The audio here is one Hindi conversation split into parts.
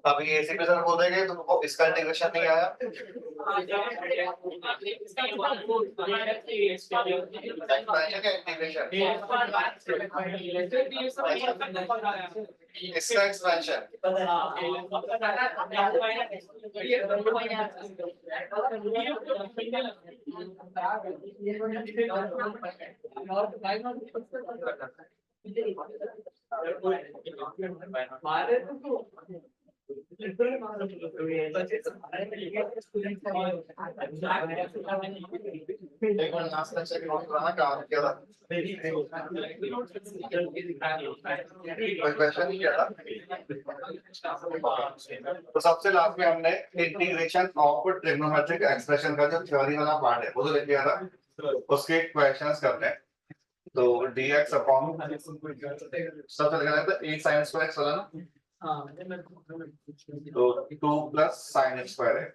अभी एसी पे सर बोल देंगे तुमको इसका इंटीग्रेशन नहीं आया। इसका एक्सपेंशन एक बार लास्ट लेक्चर के नोट बनाना काम किया था। कोई क्वेश्चन नहीं किया था। तो सबसे लास्ट में हमने इंटीग्रेशन ऑफ ट्रिग्नोमेट्रिक एक्सप्रेशन का जो थ्योरी वाला पार्ट है वो तो लिख दिया था, उसके क्वेश्चंस करते हैं। तो dx अपॉन सबसे लगाना तो 8 sin स्क्वायर x वाला ना, तो 2 plus sin square x।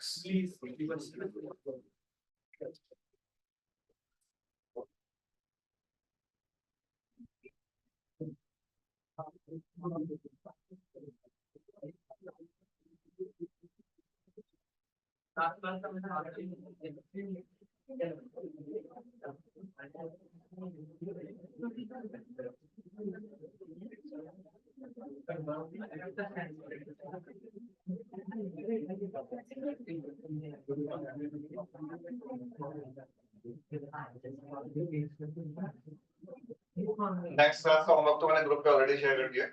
Next class का होमवर्क तो मैंने ग्रुप पे ऑलरेडी शेयर कर दिया।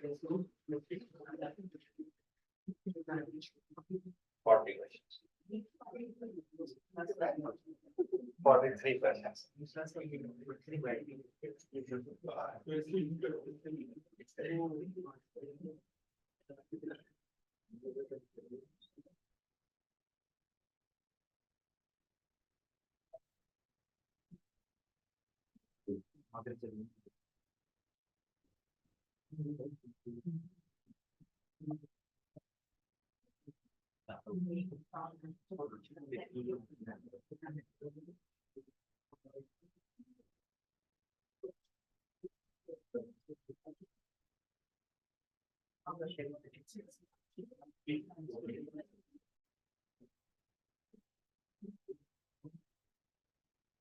40 क्वेश्चंस, 43 क्वेश्चंस।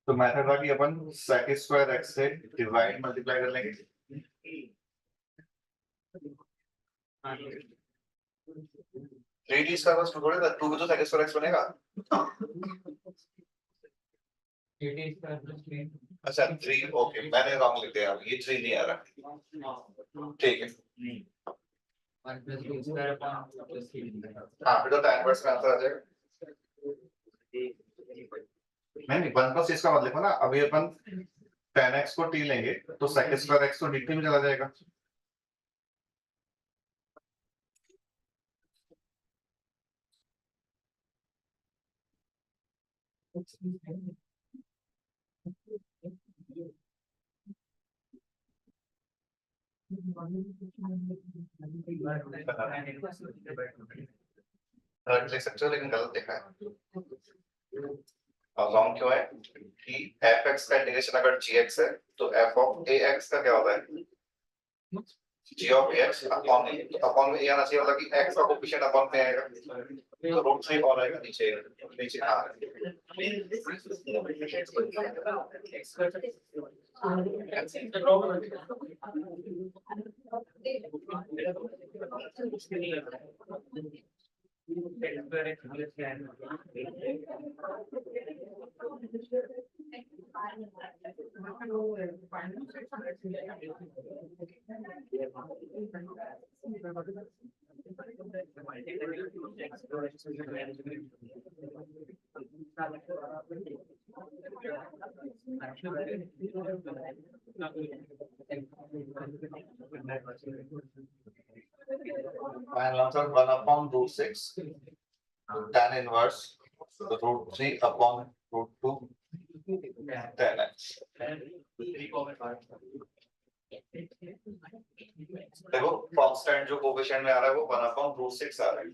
तो मेथड था कि अपन sec स्क्वायर x से डिवाइड मल्टीप्लाई कर लेंगे। रेडियस का बस थोड़े था, 2 भी तो sec स्क्वायर x बनेगा। अच्छा 3, ओके मैंने रॉन्ग लिख दिया, ये 3 नहीं आ रहा। ठीक है, हाँ फिर तो tan इनवर्स का आंसर आ जाएगा। नहीं 1 प्लस इसका मतलब ना, अभी अपन tan x को t लेंगे तो sec स्क्वायर x तो dt में चला जाएगा। लिख सकते हो लेकिन गलत लिखा है। अब लॉन्ग क्यों है कि fx का इंटीग्रेशन अगर gx है तो f ऑफ ax का क्या होता है g of ax upon a, तो अपॉन में a आना चाहिए, मतलब कि x का कोएफिशिएंट अपॉन में आएगा तो रूट 3 और आएगा नीचे नीचे हाँ। Final answer 1 upon root 6 tan inverse root 3 upon root 2 tan x। देखो कांस्टेंट जो कोएफिशिएंट में आ रहा है वो 1 अपॉन रूट 6 आ रहा है।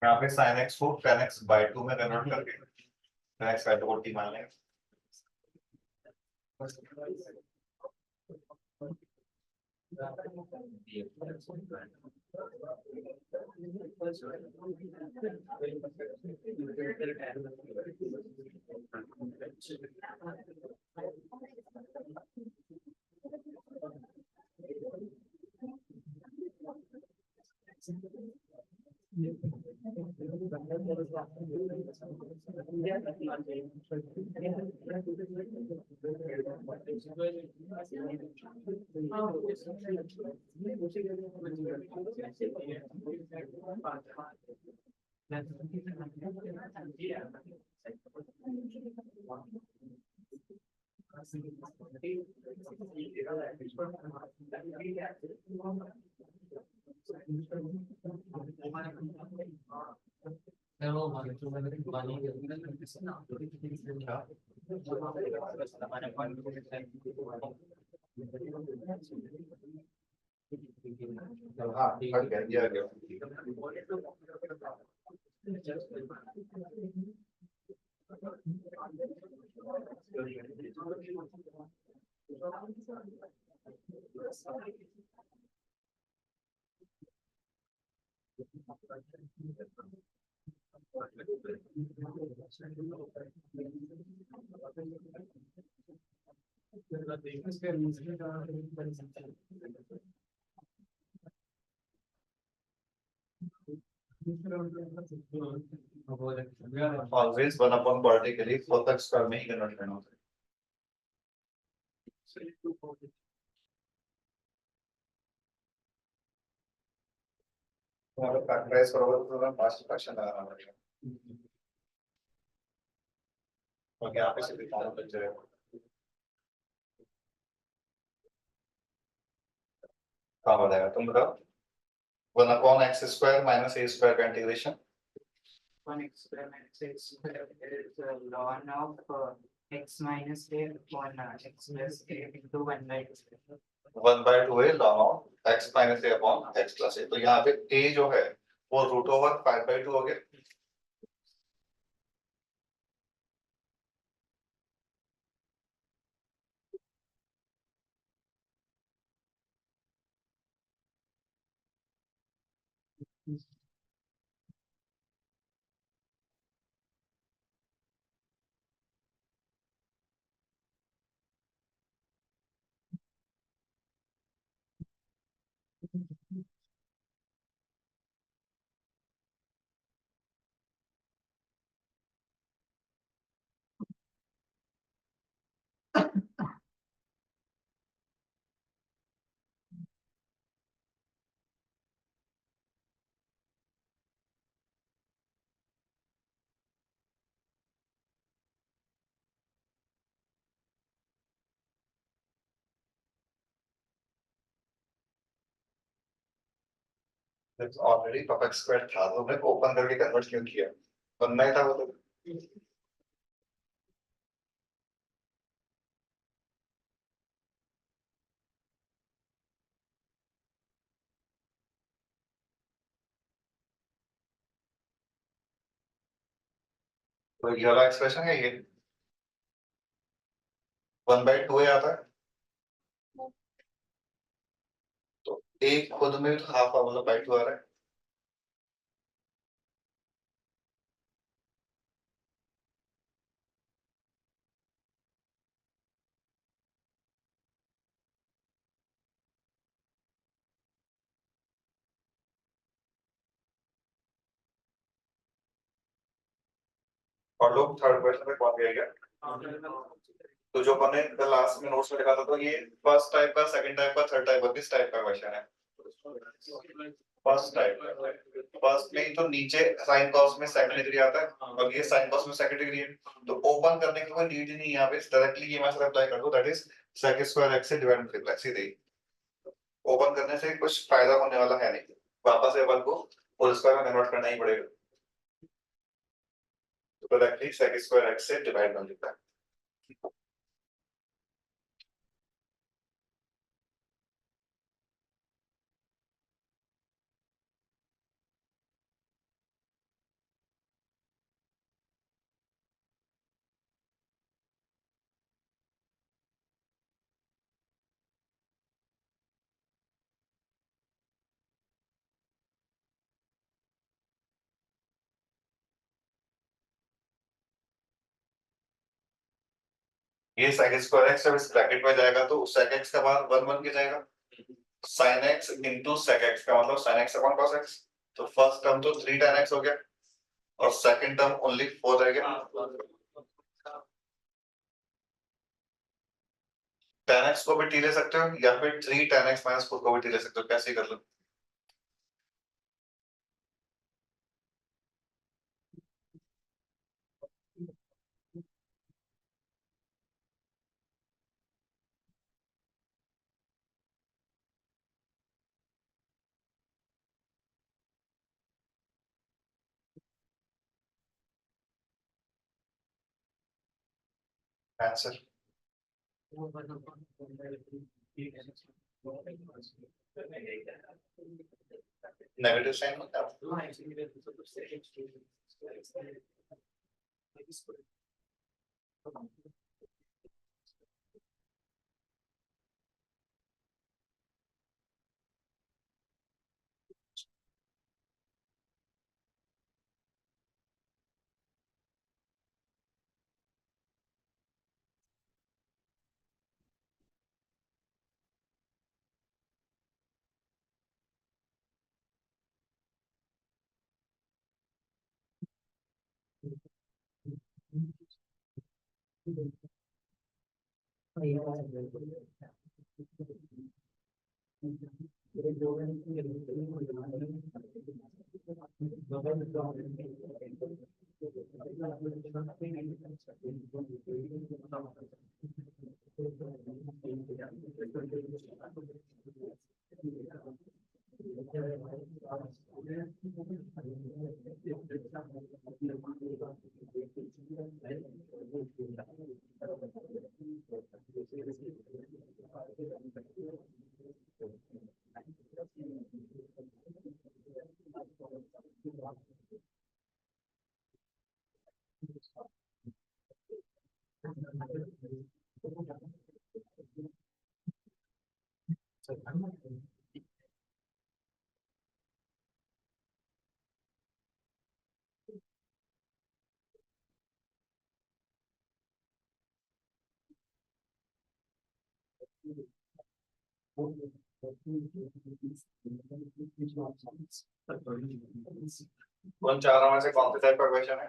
यहाँ पे sin x को tan x by 2 में कन्वर्ट करके tan x by 2 को t मान लेंगे। हाँ ठीक है ये आ गया। ऑलवेज 1 अपॉन क्वाड्रेटिक के लिए 4 तक स्क्वायर में ही कन्वर्ट करना होता है। तो फैक्टराइज करोगे तो मैं 5 फ्रैक्शन लगाना पड़ेगा। तो यहाँ पे सिर्फ फॉर्म बच जाएगा। कहाँ बताएगा तुम बताओ। 1 अपॉन एक्स स्क्वायर माइनस ए स्क्वायर का integration 1x square minus x square is ln of x minus a upon x plus a into 1 by 2. 1/2 है ln of x minus A upon x plus A. तो यहाँ पे a जो है वो √5/2 हो गया। ऑलरेडी परफेक्ट स्क्वायर था तो हमने ओपन करके कन्वर्ट क्यों किया? बनना ही था वो तो। तो ये वाला एक्सप्रेशन है ये 1/2 आता है तो एक खुद में तो हाफ मतलब बाई 2 आ रहा है। और लोग थर्ड क्वेश्चन में कौन गया? तो जो मैंने लास्ट में नोट्स में लिखा था तो ये फर्स्ट टाइप का, सेकंड टाइप का, थर्ड टाइप का, किस टाइप का क्वेश्चन है? फर्स्ट टाइप का। फर्स्ट में तो नीचे साइन कॉस में सेकंड डिग्री आता है और ये साइन कॉस में सेकंड डिग्री है, तो ओपन करने की कोई नीड ही नहीं है यहाँ पे, डायरेक्टली ये मैं अप्लाई कर दूं, that is sec square x से डिवाइड मल्टीप्लाई, सीधे ही ओपन करने से कुछ फायदा होने वाला है नहीं, वापस से अपन को होल स्क्वायर में कन्वर्ट करना ही पड़ेगा, तो डायरेक्टली sec स्क्वायर x से डिवाइड मल्टीप्लाई। ये sec स्क्वायर x जब इस ब्रैकेट में जाएगा तो sec x का मान 1 बन के जाएगा, sin x into sec x का मतलब sin x upon cos x, तो फर्स्ट टर्म तो 3 tan x हो गया और सेकंड टर्म ओनली 4 रह गया। tan x को भी t ले सकते हो या फिर 3 tan x माइनस 4 को भी t ले सकते हो, कैसे कर लो। आंसर नेगेटिव साइन होता है। उन चारों में से कौन से टाइप का क्वेश्चन है?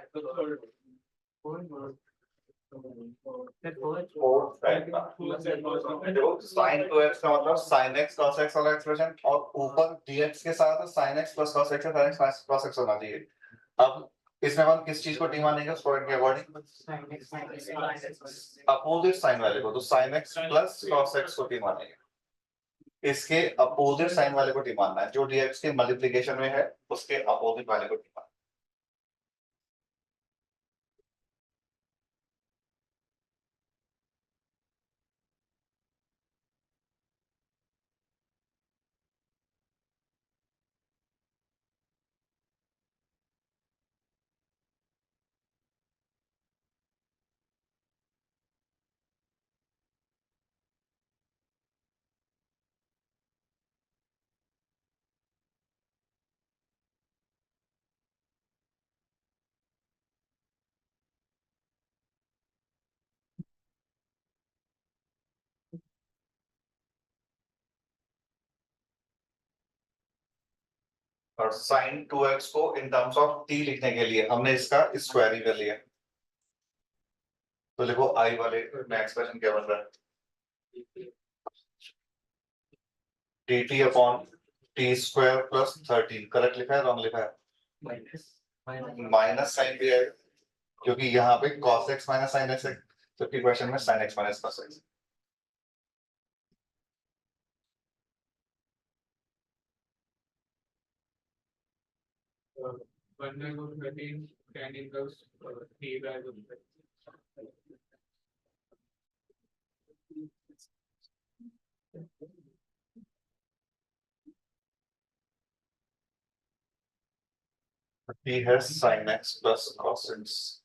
फोर्थ टाइप का। देखो sin 2x का मतलब sin x cos x वाला एक्सप्रेशन और ऊपर dx के साथ sin x plus cos x sin x cos x होना चाहिए। अब इसमें हम किस चीज को टी मानेंगे स्टूडेंट के अकॉर्डिंग? अपोजिट साइन वाले को, तो sin x plus cos x को टी मानेंगे। इसके अपोजिट साइन वाले को टी मानना है, जो dx के मल्टीप्लिकेशन में है उसके अपोजिट वाले को टी मानना है। और साइन 2x को इन टर्म्स ऑफ t लिखने के लिए हमने इसका स्क्वायर ही कर लिया। तो देखो i वाले में एक्सप्रेशन क्या बन रहा है, dt upon T square plus 13। Correct लिखा है रॉन्ग लिखा है? माइनस साइन भी है क्योंकि यहाँ पे cos x minus sine x है, जबकि क्वेश्चन में sin x minus cos x। t है sin x plus cos x।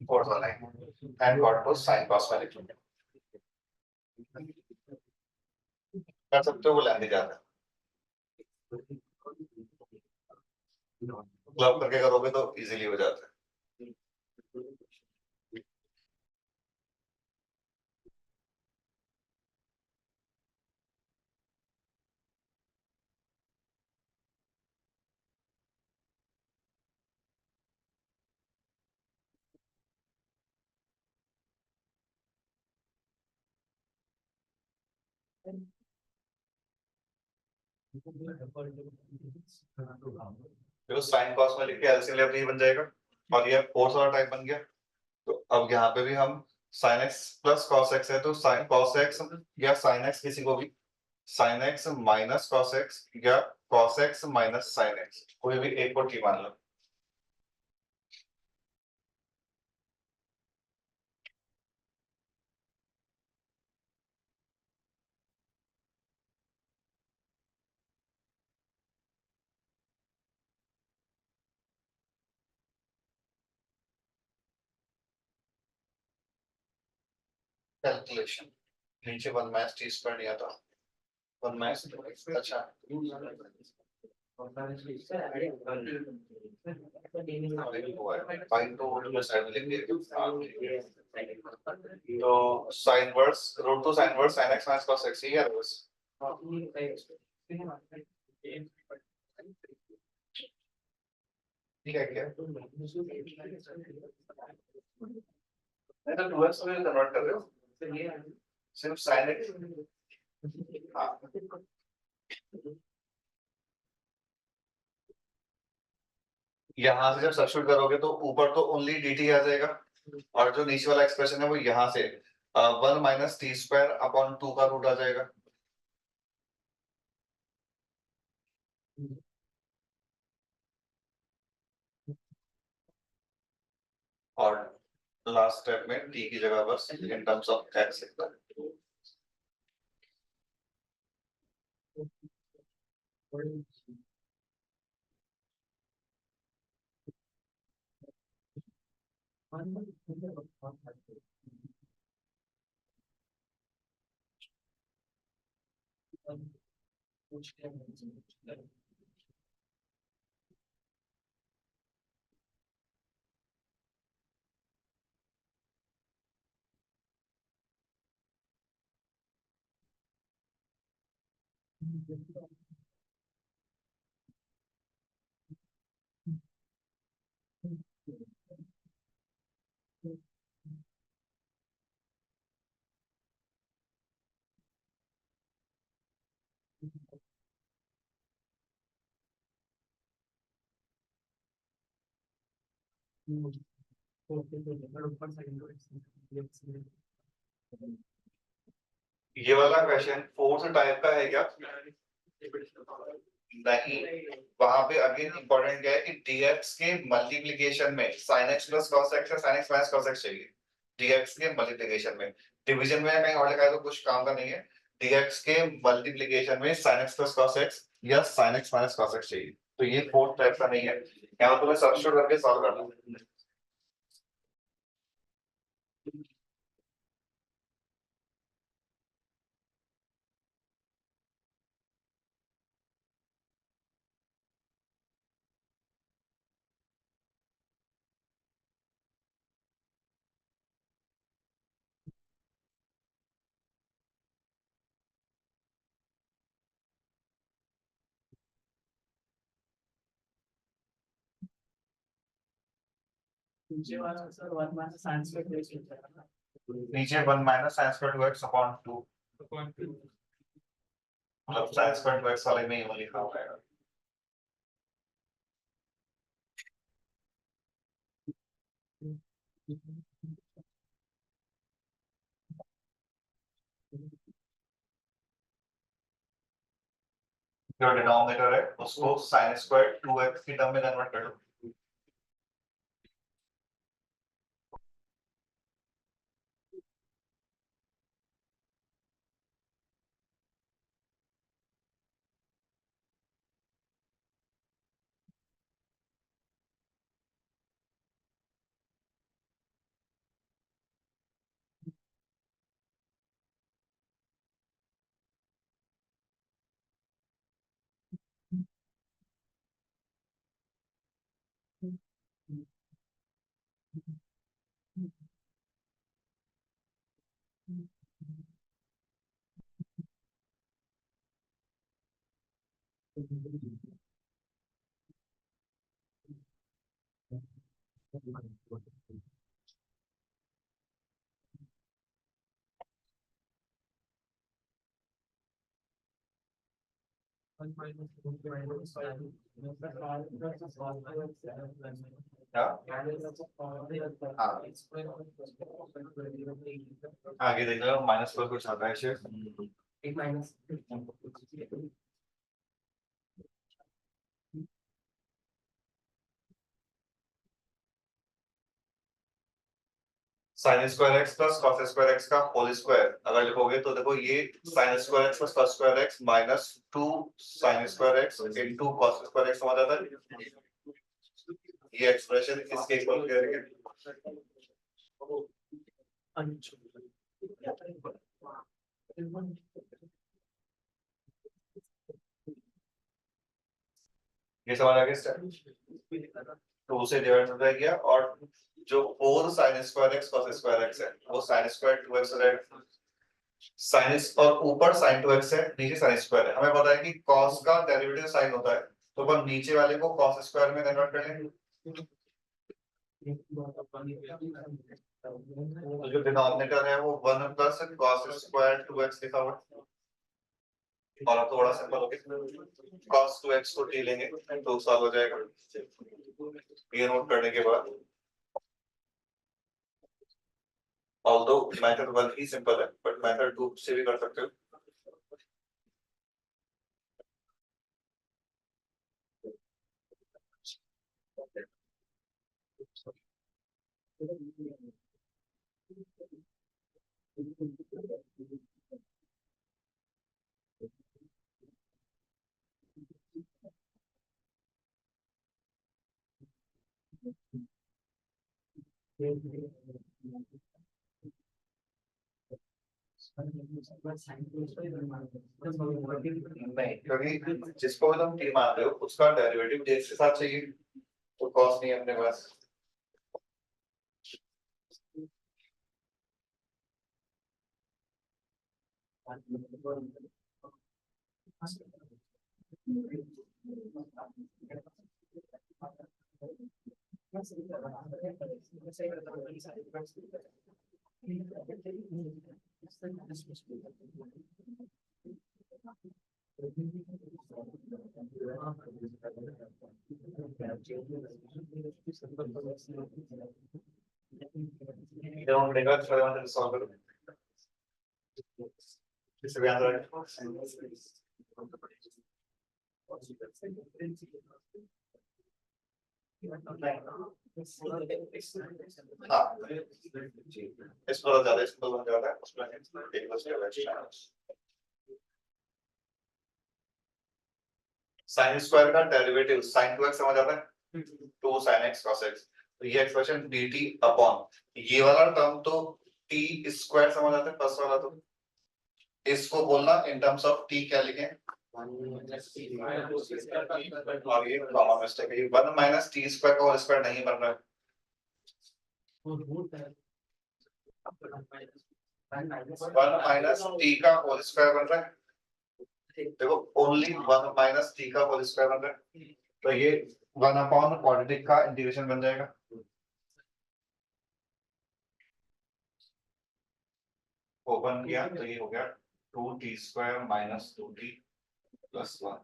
Fourth वाला एंड कॉट को साइन cos में लिख लो। कर सकते हो, वो लेंदी जाता है, क्लब करके करोगे तो इजीली हो जाता है। जो साइन cos में लिख के एलसीएम ले यही बन जाएगा और ये फोर्थ वाला टाइप बन गया। तो अब यहाँ पे भी हम sin x plus cos x है तो sin cos x या sin x किसी को भी sin x minus cos x या cos x minus sin x कोई भी एक को टी मान लो। कैलकुलेशन नीचे 1 माइनस टी स्क्वायर दिया था, 1 माइनस अच्छा फाइन तो वो साइड में लिख दिया। तो sine inverse root 2 sine inverse sin x minus cos x ही है बस। ठीक है क्या नहीं तो 2x में कन्वर्ट कर रहे हो सिर्फ sin x। हाँ यहाँ से जब सब्स्टिट्यूट करोगे तो ऊपर तो ओनली dt आ जाएगा, और जो नीचे वाला एक्सप्रेशन है वो यहाँ से 1 माइनस टी स्क्वायर अपॉन 2 का रूट आ जाएगा। और लास्ट स्टेप में t की जगह बस इन टर्म्स ऑफ x लिखता है। ये वाला क्वेश्चन फोर्थ टाइप का है क्या? नहीं, वहां पे अगेन इंपॉर्टेंट क्या है कि dx के मल्टीप्लिकेशन में sin x plus cos x या sin x minus cos x चाहिए। dx के मल्टीप्लिकेशन में, डिवीजन में कहीं और लिखा है तो कुछ काम का नहीं है। dx के मल्टीप्लिकेशन में sin x plus cos x या sin x minus cos x चाहिए। तो ये फोर्थ टाइप का नहीं है, यहाँ तुम्हें सब्स्टिट्यूट करके सॉल्व करना है। नीचे वाला sir 1 minus sine square base होता है ना। नीचे 1 minus sin square 2x upon 2, मतलब sin स्क्वायर 2x वाले में ही लिखा हुआ है। जो डिनोमिनेटर है उसको sin स्क्वायर 2x की टर्म में कन्वर्ट कर लो। क्या? हाँ, आगे देख लो माइनस पर कुछ आता है शेर। एक minus sin square x plus cos square x का होल स्क्वायर अगर लिखोगे तो देखो ये sin square x plus cos square x minus 2 sin square x into cos square x हो जाता है। ये एक्सप्रेशन इसके इक्वल करेंगे। ये समझ आ गया स्टेप? तो उसे डिवाइड हो गया, और जो 4 sin square x cos square x है वो sin स्क्वायर 2x हो जाएगा। sin और ऊपर sin 2x है, नीचे sin स्क्वायर है। हमें पता है कि cos का डेरिवेटिव sin होता है, तो अपन नीचे वाले को cos स्क्वायर में कन्वर्ट कर लेंगे। तो जो डिनोमिनेटर है वो 1 प्लस cos स्क्वायर 2x लिखा हुआ है। और अब थोड़ा सिंपल हो गया, cos 2x को t लेंगे तो सॉल्व हो जाएगा। ये नोट करने के बाद ऑल्दो मेथड 1 ही सिंपल है बट मेथड 2 से भी कर सकते हो। नहीं, क्योंकि जिसको भी तुम t मान रहे हो उसका डेरिवेटिव j के साथ चाहिए, तो cos नहीं है अपने पास। इधर हम लेकर थोड़े मतलब सॉल्व करो, इससे भी आंसर आएगा। हाँ इसको ज्यादा इसको ज्यादा है उसमें एक बस साइन स्क्वायर का डेरिवेटिव साइन 2x समझ आता है, 2 sin x cos x, तो ये एक्सप्रेशन dt अपॉन ये वाला टर्म तो t स्क्वायर समझ आता है फर्स्ट वाला, तो इसको बोलना इन टर्म्स ऑफ t क्या लिखें, और ये कॉमन मिस्टेक है, 1 माइनस टी स्क्वायर का होल स्क्वायर नहीं बन रहा है, 1 माइनस टी का होल स्क्वायर बन रहा है, देखो ओनली 1 माइनस टी का होल स्क्वायर बन रहा है, तो ये 1 अपॉन क्वाड्रेटिक का इंटीग्रेशन बन जाएगा। ओपन किया तो ये हो गया 2t square minus 2t plus 1।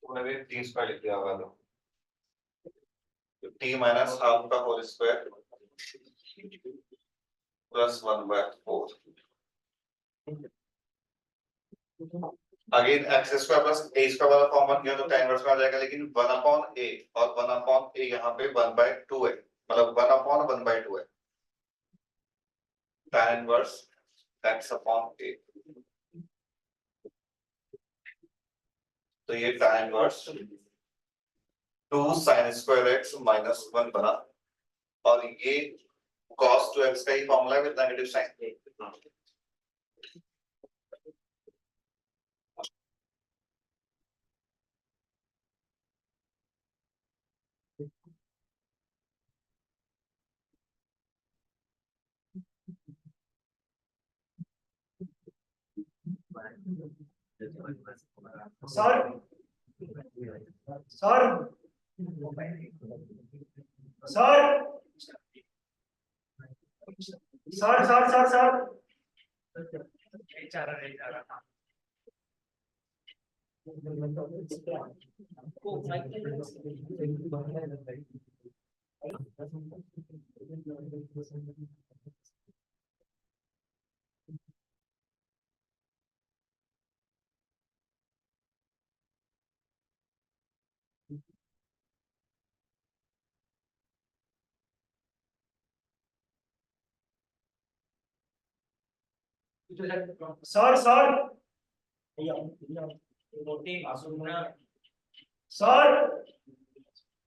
मैंने टी स्क्वायर लिख दिया होगा, तो टी माइनस हाफ का whole square plus 1/4। Again X square plus A square वाला फॉर्म बन गया तो tan इनवर्स में आ जाएगा, लेकिन 1 अपॉन a और 1 अपॉन a यहाँ पे 1/2 है, मतलब 1 अपॉन 1/2 है, tan inverse x upon a, तो ये tan inverse 2 sin square x minus 1 बना, और ये cos 2x का ही फॉर्मूला है with negative sign. Sir sir sir sir sir sir sir sir sir sir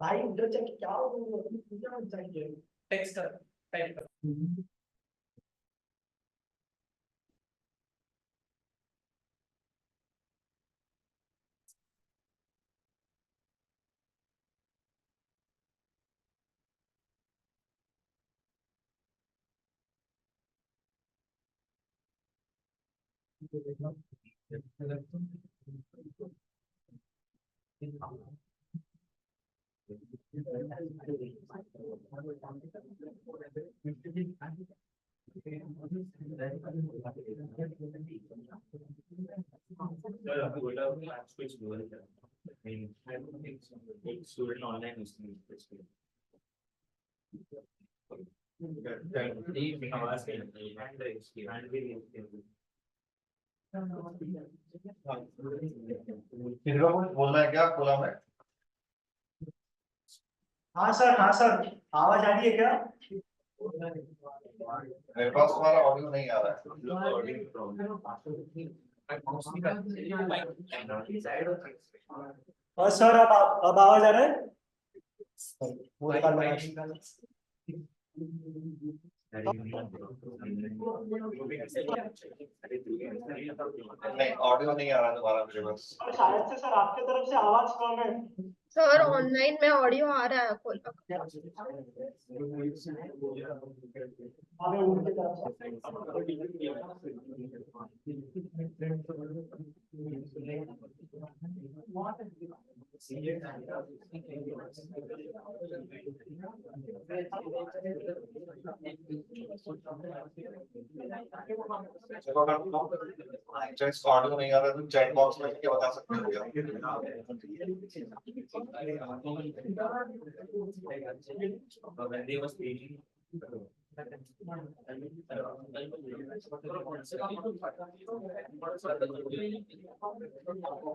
भाई उधर चल क्या हो टेक्स्ट टाइप कर। स्टूडेंट ऑनलाइन किसी को कुछ बोलना है क्या खुला में? हाँ सर आवाज आ रही है क्या? मेरे पास तुम्हारा ऑडियो नहीं आ रहा है। और सर अब आवाज आ रहा है? वो निकाल लो। नहीं, ऑडियो नहीं आ रहा तुम्हारा मेरे पास। शायद से सर आपके तरफ से आवाज कम है। सर ऑनलाइन में ऑडियो आ रहा है खोला। हमें उनकी तरफ चलो अगर जस्ट ऑडियो नहीं आ रहा तो चैट बॉक्स में क्या बता सकते हो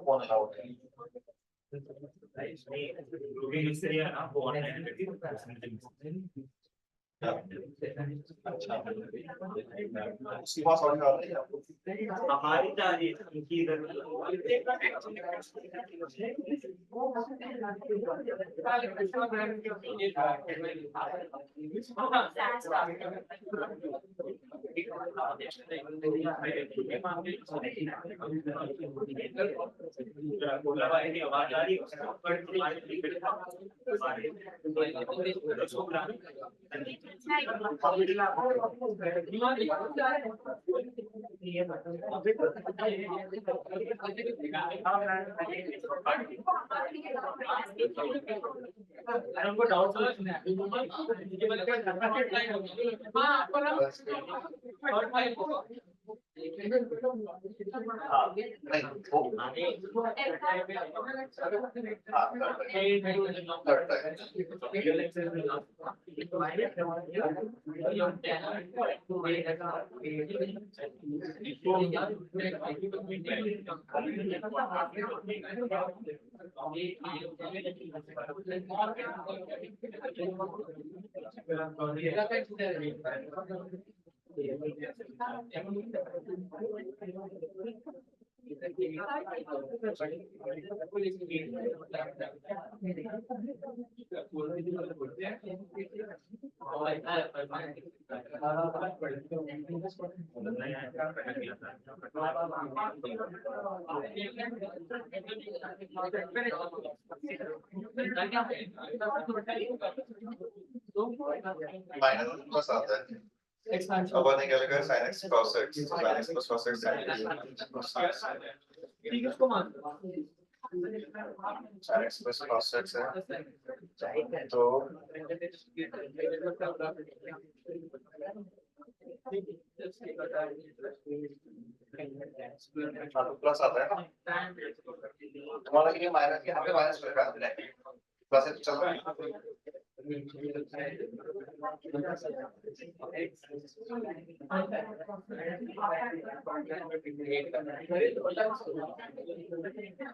कौन अलाउड है? अच्छा, उसकी बात ऑडियो आ रही है आपको? हमारी तारीफ उनकी आवाज आ रही माइनस प्लस आता है। अब आने क्या लगा sin x cos x, तो sin x plus cos x sin x plus cos x है, तो प्लस आता है ना, तुम्हारा ये माइनस यहाँ पे माइनस लगा प्लस चल रहा है।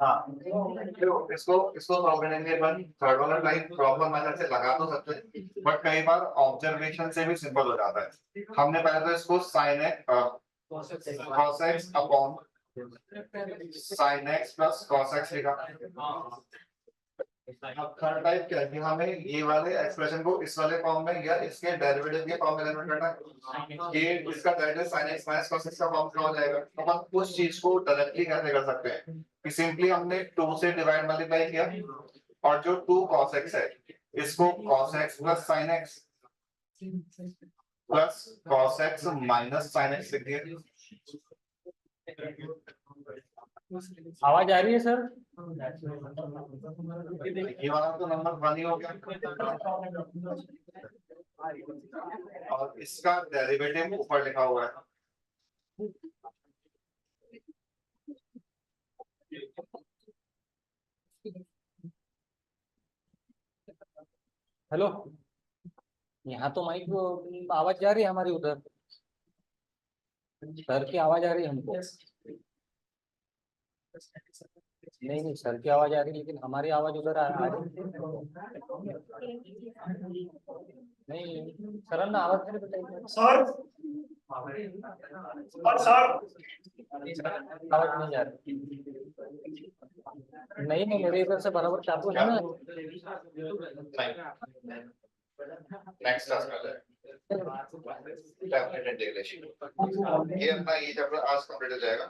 हाँ, इसको सॉल्व करने के बाद थर्ड वाला टाइप प्रॉपर मेथड से लगा तो सकते हैं, बट कई बार ऑब्जर्वेशन से भी सिंपल हो जाता है। हमने पहले तो इसको sin x cos x upon sin x plus cos x लिखा। अब थर्ड टाइप क्या है कि हमें ये वाले एक्सप्रेशन को इस वाले फॉर्म में या इसके डेरिवेटिव के फॉर्म में कन्वर्ट करना है। ये इसका derivative sin x minus cos x का फॉर्म क्या हो जाएगा? अपन उस चीज को डायरेक्टली कैसे कर सकते हैं कि सिंपली हमने 2 से डिवाइड मल्टीप्लाई किया और जो 2 cos x है इसको cos x plus sin x plus cos x minus sin x लिख दिया। आवाज आ रही है सर? ये वाला तो नंबर 1 ही हो गया और इसका डेरिवेटिव ऊपर लिखा हुआ है। हेलो, यहाँ तो माइक आवाज जा रही है हमारी उधर, सर की आवाज आ रही है हमको। नहीं नहीं, सर की आवाज आ रही है लेकिन हमारी आवाज उधर आ रही नहीं। सर ना आवाज नहीं बताइए। सर सर आवाज नहीं जा रही। नहीं नहीं, मेरे इधर से बराबर चालू है ना। नेक्स्ट क्लास में डेफिनेट इंटीग्रेशन ये अपना ये चैप्टर आज कंप्लीट हो जाएगा।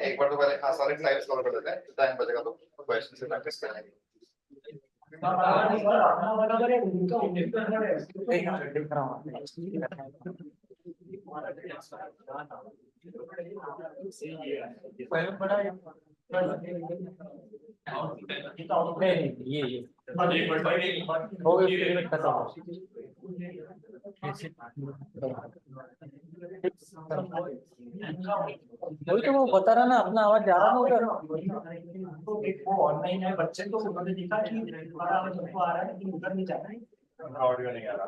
एक बार तो पहले हाँ सारे टाइप्स कवर कर देते हैं, टाइम बचेगा तो क्वेश्चन से प्रैक्टिस करेंगे। दिख रहा हूँ। ये हो गया खत्म। वही तो वो बता रहा ना, अपना आवाज जा रहा है वो ऑनलाइन है बच्चे तो उन्होंने देखा कि हमारा आवाज उनको आ रहा है लेकिन उधर नहीं जा रहा है। ऑडियो नहीं आ रहा।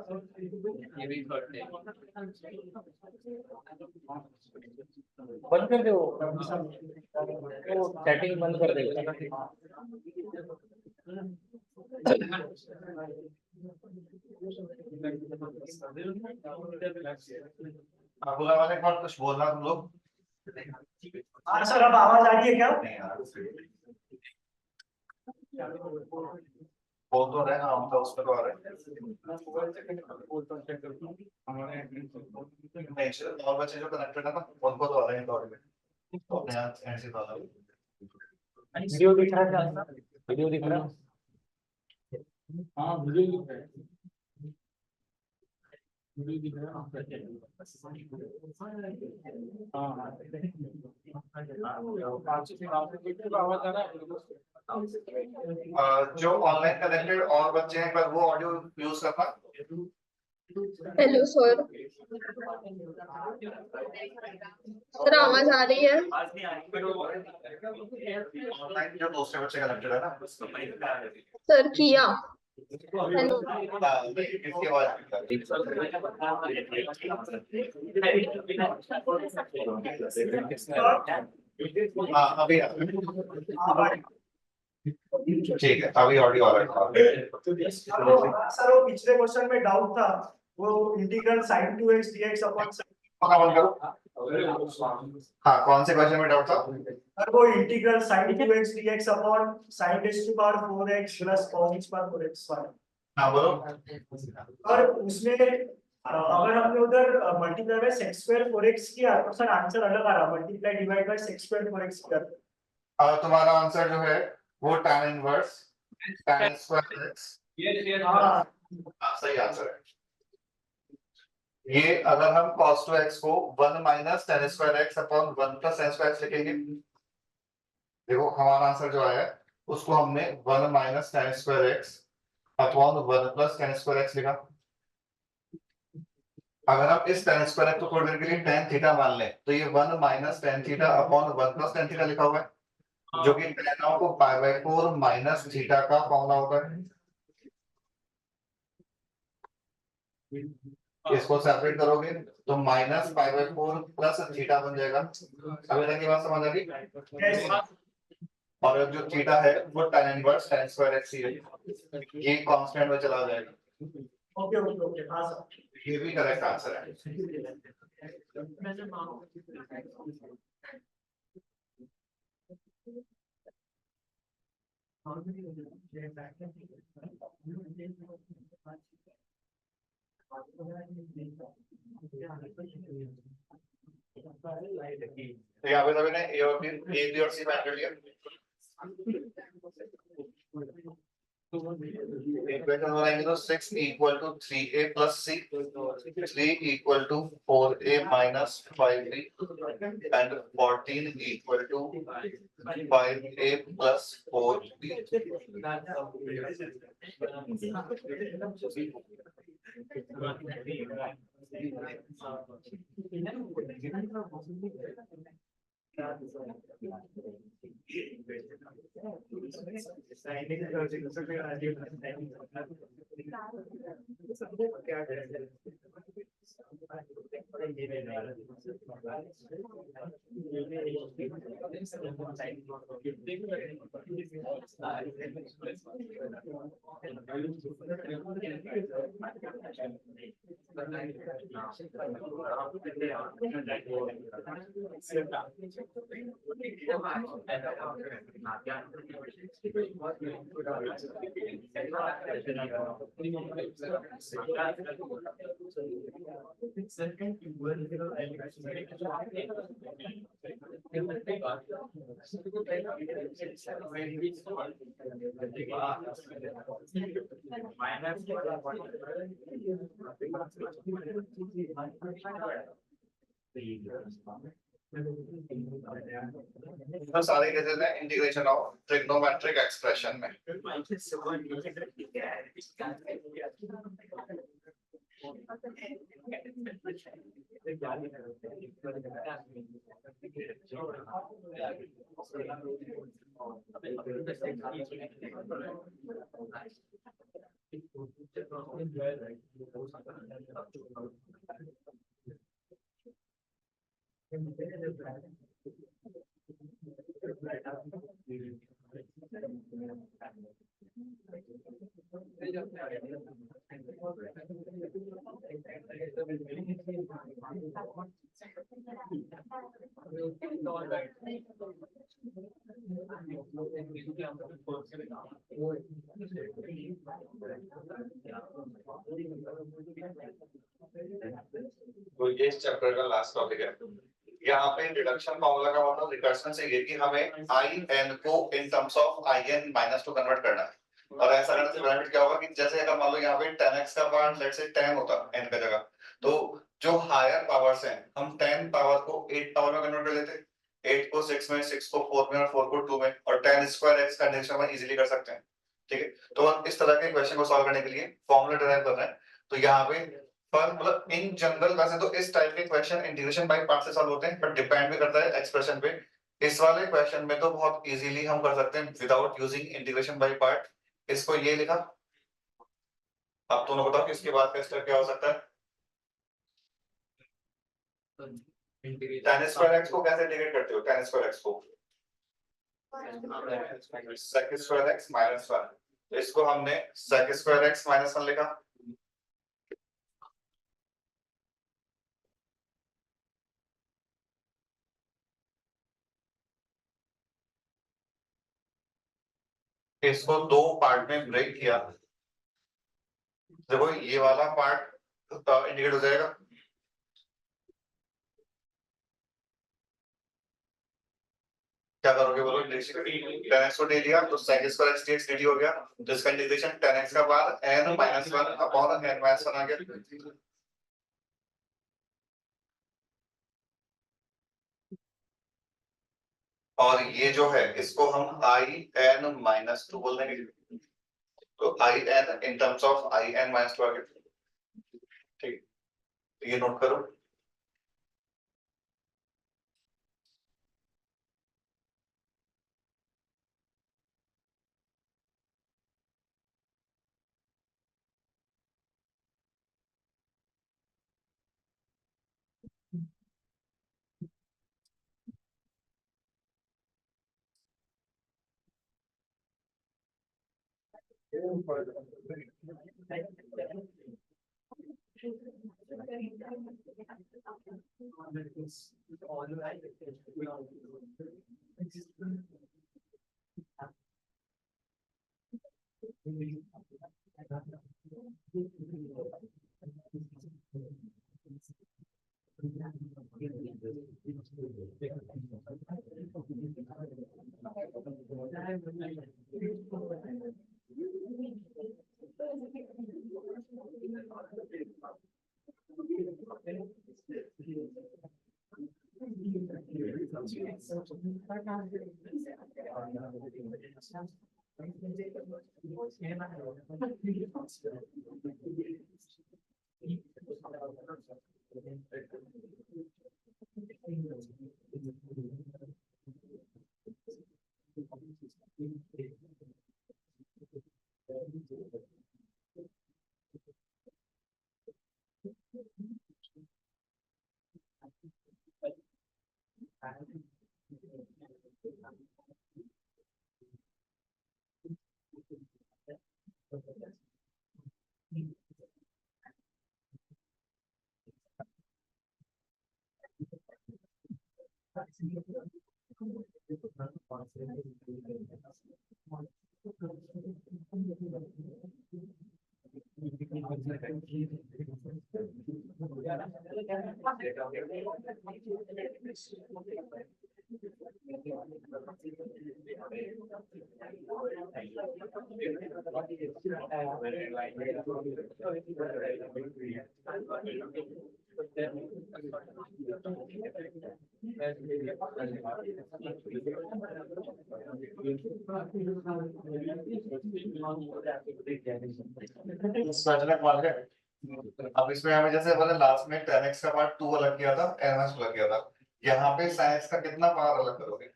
बंद कर दो, सेटिंग बंद कर दे। अबुला वाले एक बार कुछ बोलना तुम लोग। हाँ सर, अब आवाज आ रही है क्या? नहीं आ रहा। बोल तो रहे हैं हम तो उसमें तो आ रहे हैं। नहीं चलो और बच्चे जो कनेक्टेड है ना उनको तो आ रहे हैं ऑडियो में, तो अपने आप ऐसे तो आ रहा है। वीडियो दिख रहा है क्या? वीडियो दिख रहा है? हाँ वीडियो दिख रहा है। वीडियो दिख रहा है। जो ऑनलाइन कनेक्टेड और बच्चे हैं पर वो ऑडियो यूज करना। हेलो सर, सर आवाज आ रही है? ऑनलाइन जो दूसरे बच्चे कनेक्टेड है ना सर किया। हेलो इसकी आवाज हाँ अभी ठीक है अभी ऑडियो आ रहा है। सर वो पिछले क्वेश्चन में डाउट था, वो integral sin 2x dx upon बंद करो। हाँ कौन से क्वेश्चन में डाउट था? सर वो integral sin 2x dx upon sin raised to power 4x plus cos x power 4x। हाँ बोलो। और उसमें अगर हमने उधर multiply by sec square 4x किया तो सर आंसर अलग आ रहा, multiply divide by sec square 4x किया। तुम्हारा आंसर जो है वो tan inverse tan square x हाँ सही आंसर है। ये अगर हम cos 2x को 1 minus tan square x upon 1 plus tan square x लिखेंगे, देखो हमारा आंसर जो आया है उसको हमने 1 minus tan square x upon 1 plus tan square x लिखा। अगर हम इस tan स्क्वायर x को थोड़ी देर के लिए tan थीटा मान लें तो ये 1 minus tan theta upon 1 plus tan theta लिखा हुआ है, जो कि tan को पाई बाय 4 माइनस थीटा का फॉर्मूला होता है। इसको सेपरेट करोगे तो minus pi by 4 plus theta बन जाएगा। अभी तक ये बात समझ आ गई? और जो थीटा है वो tan inverse tan square x ही है, ये कांस्टेंट में चला जाएगा। ओके ओके ओके हाँ सर, ये भी करेक्ट आंसर है। तो यहाँ पे सभी ने ए और बी और सी फाइंड कर लिया। इक्वेशन बनाएंगे तो 6 equal to 3a plus C, 3 equal to 4a minus 5b and 14 equal to 5a plus 4b। तो सारे केसेस हैं इंटीग्रेशन ऑफ ट्रिग्नोमेट्रिक एक्सप्रेशन में। तो ये इस चैप्टर का लास्ट टॉपिक है। यहाँ पे रिडक्शन फॉर्मूला का मतलब रिकर्शन से ये कि हमें आई एन को in terms of I N minus two convert करना है। और ऐसा करने से बेनिफिट क्या होगा कि जैसे अगर मान लो यहाँ पे 10x का पार्ट लेट्स से 10 होता n का जगह, तो जो हायर पावर्स हैं हम 10 पावर को 8 पावर में कन्वर्ट कर लेते, 8 को 6 में, 6 को 4 में और 4 को 2 में, और 10 स्क्वायर x का इंटीग्रेशन हम इजीली कर सकते हैं। ठीक है, तो इस तरह के क्वेश्चन को सॉल्व करने के लिए फॉर्मूला डिराइव कर रहे हैं। तो यहाँ पे पर मतलब इन जनरल वैसे तो इस टाइप के क्वेश्चन इंटीग्रेशन बाय पार्ट से सॉल्व होते हैं, बट डिपेंड भी करता है एक्सप्रेशन पे। इस वाले क्वेश्चन में तो बहुत इजीली हम कर सकते हैं without using integration by part. इसको ये लिखा, अब दोनों बताओ कि इसके बाद का स्टेप क्या हो सकता है। tan स्क्वायर x को कैसे इंटीग्रेट करते हो? tan स्क्वायर x को sec स्क्वायर x माइनस 1, तो इसको हमने sec स्क्वायर x माइनस 1 लिखा। इसको दो पार्ट में ब्रेक किया, देखो ये वाला पार्ट इंडिकेट हो जाएगा, क्या करोगे बोलो? tan x को दे दिया तो sec square x dx dt हो गया, तो इसका इंटीग्रेशन tan x का बाद n minus 1 upon n minus 1 आ गया। और ये जो है इसको हम आई एन माइनस 2 बोल देंगे, तो I N in terms of I N minus 2 आ गया। ठीक, ये नोट करो। अचानक मान गए। अब इसमें हमें जैसे बोले लास्ट में 10x का पार्ट 2 अलग किया था, n अलग किया था। यहाँ पे sin x का कितना पावर अलग करोगे?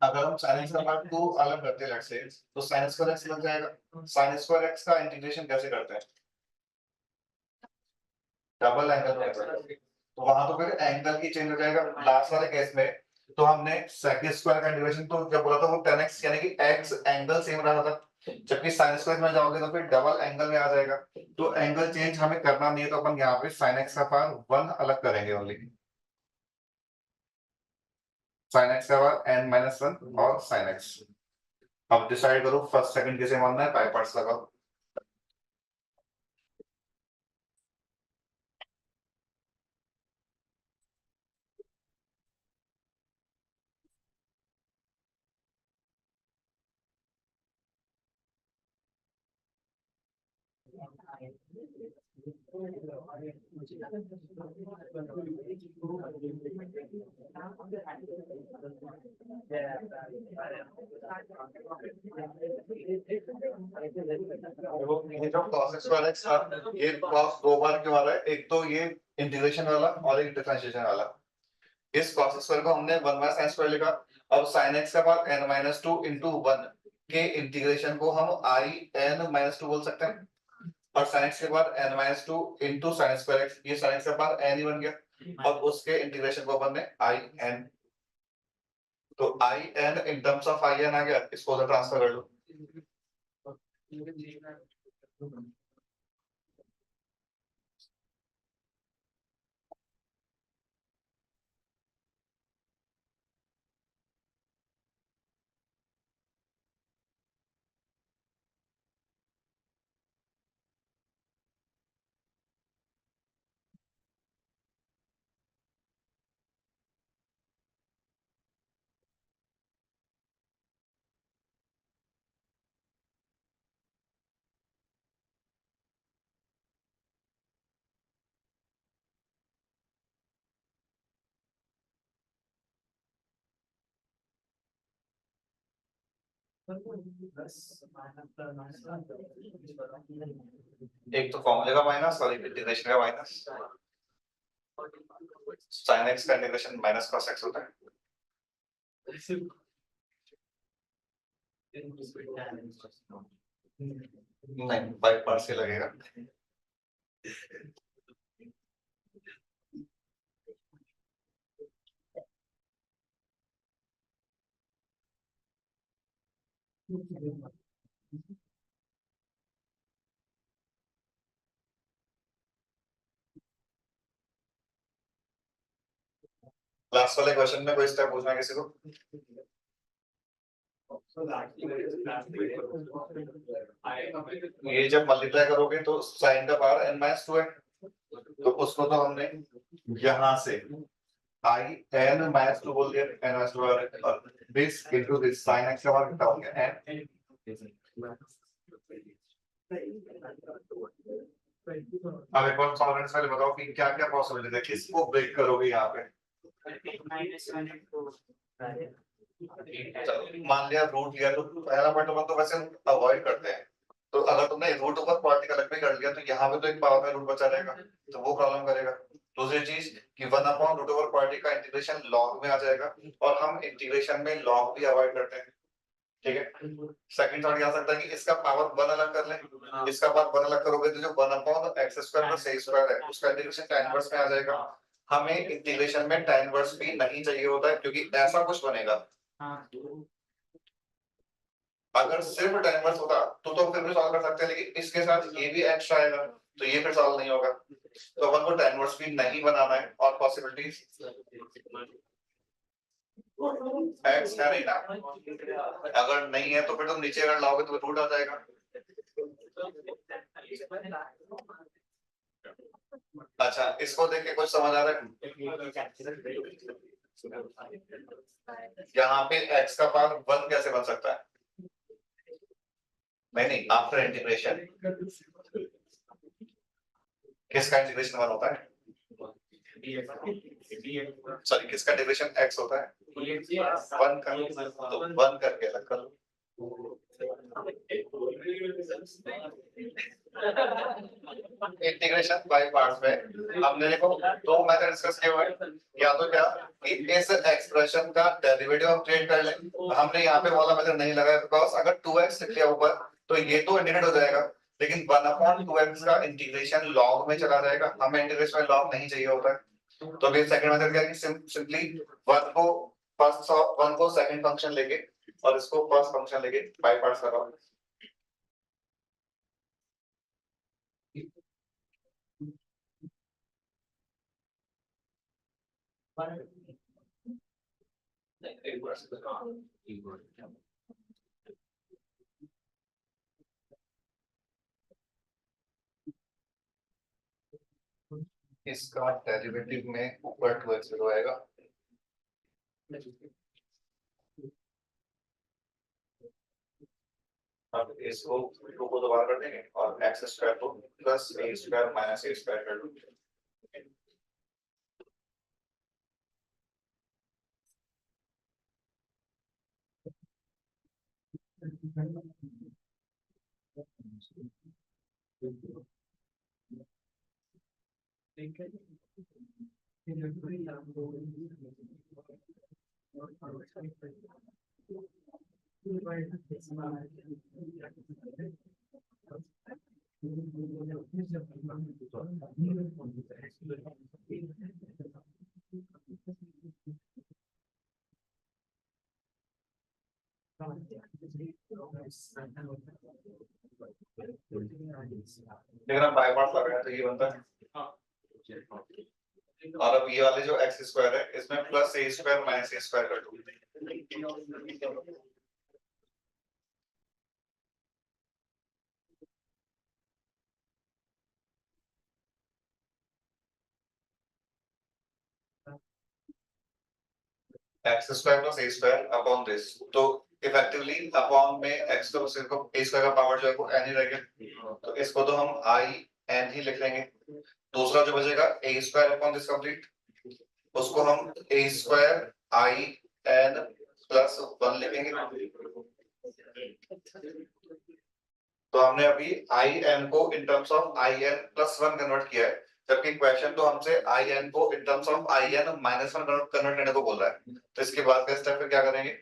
अगर हम sin x का पार्ट 2 अलग करते हैं, let's say, तो sin स्क्वायर x लग जाएगा। sin स्क्वायर x का इंटीग्रेशन कैसे करते हैं? डबल एंगल, तो वहां तो फिर एंगल की चेंज हो जाएगा। लास्ट वाले केस में तो हमने sec स्क्वायर का इंटीग्रेशन तो जब बोला था वो 10x यानी कि x एंगल सेम रहा था, जबकि sin स्क्वायर में जाओगे तो फिर डबल एंगल में आ जाएगा। तो एंगल चेंज हमें करना नहीं है, तो अपन यहाँ पे sin x का पावर 1 अलग करेंगे ओनली। sin x का पावर n-1 और sin x। अब डिसाइड करो फर्स्ट सेकंड किसे मानना है, बाय पार्ट्स लगाओ। ये जो cos x था, ये cos दो बार क्यों आ रहा है? एक तो ये इंटीग्रेशन वाला और एक डिफरेंशिएशन वाला। इस cos स्क्वायर को हमने 1 बाय sin स्क्वायर लिखा। अब sin x का पावर n-2 into 1 के इंटीग्रेशन को हम i n-2 बोल सकते हैं, और sin x के बाद n-2 into sin square x, ये sin x का पावर n ही बन गया। अब उसके इंटीग्रेशन को अपन ने i n, तो i n in terms of i n आ गया, इसको उधर ट्रांसफर कर लो। एक तो फॉर्मूले का माइनस और एक इंटीग्रेशन का माइनस। sin x का इंटीग्रेशन माइनस cos x होता है। नहीं, बाय पार्ट से लगेगा। लास्ट वाले क्वेश्चन में कोई स्टेप पूछना है किसी को? ये जब मल्टीप्लाई करोगे तो साइन का पावर n-2 है, तो उसको तो हमने यहाँ से i n-2 बोल दिया, n-2 और this into this sin x का पावर कितना हो गया n, अब एक और सॉल्वेंट्स वाले बताओ कि क्या क्या पॉसिबिलिटी है, किसको ब्रेक करोगे यहाँ पे। -1 into चलो, मान लिया रूट लिया तो पहला पॉइंट तो वैसे अवॉइड करते हैं, तो अगर तुमने रूट ओवर पार्टिकल अलग भी कर लिया तो यहाँ पे तो एक पावर का रूट बचा रहेगा, तो वो प्रॉब्लम करेगा। दूसरी चीज कि 1/रूट ओवर पार्टी का इंटीग्रेशन लॉग में आ जाएगा, और हम इंटीग्रेशन में लॉग भी अवॉइड करते हैं, ठीक है। सेकंड थॉट ये आ सकता है कि इसका पावर 1 अलग कर लें, इसका पावर 1 अलग करोगे तो जो 1/x² है उसका इंटीग्रेशन tan इनवर्स में आ जाएगा। हमें इंटीग्रेशन में tan इनवर्स भी नहीं चाहिए होता है, क्योंकि ऐसा कुछ बनेगा। अगर सिर्फ tan इनवर्स होता तो फिर भी सॉल्व कर सकते हैं, लेकिन इसके साथ ये भी एक्स्ट्रा आएगा तो ये फिर सॉल्व नहीं होगा। तो अपन को tan इनवर्स भी नहीं बनाना है, और पॉसिबिलिटीज x है नहीं ना, अगर नहीं है तो फिर तुम नीचे अगर लाओगे तो रूट आ जाएगा। अच्छा, इसको देख के कुछ समझ आ रहा है? यहाँ पे x का पावर 1 कैसे बन सकता है? नहीं, आफ्टर इंटीग्रेशन किसका इंटीग्रेशन 1 होता है? सॉरी, किसका इंटीग्रेशन x होता है? 1 का, तो 1 करके अलग कर लो। इंटीग्रेशन बाय पार्ट्स में हमने देखो दो मेथड डिस्कस किए हुए हैं, या तो क्या कि इस एक्सप्रेशन का डेरिवेटिव हम क्रिएट कर लें। हमने यहाँ पे वाला मेथड नहीं लगाया बिकॉज़ अगर 2x लिख लिया ऊपर तो ये तो इंटीग्रेट हो जाएगा, लेकिन 1/2x का इंटीग्रेशन लॉग में चला जाएगा, हमें इंटीग्रेशन में लॉग नहीं चाहिए होता है। तो अभी सेकंड मेथड क्या है कि सिंपली 1 को सेकंड फंक्शन लेके और इसको फर्स्ट फंक्शन लेके बाय पार्ट्स कराओ। इसका डेरिवेटिव में ऊपर 2x आएगा, अब इसको 2 को दोबारा कर देंगे और x² को प्लस a² माइनस a² कर दो। अगर हम बाय पार्ट्स लगाए तो ये बनता है, और अब ये वाले जो x² है इसमें प्लस a² माइनस a² कर दो। x² plus a² upon this, तो इफेक्टिवली अपॉन में x तो सिर्फ a² का पावर जो है वो n ही रहेगा, तो इसको तो हम i n ही लिख लेंगे। दूसरा जो बचेगा a² अपॉन दिस कंप्लीट, उसको हम a² i n प्लस 1 लिखेंगे। तो हमने अभी i n को in terms of i n plus 1 convert किया है, जबकि क्वेश्चन तो हमसे i n को in terms of i n minus 1 convert करने को बोल रहा है। तो इसके बाद का स्टेप फिर क्या करेंगे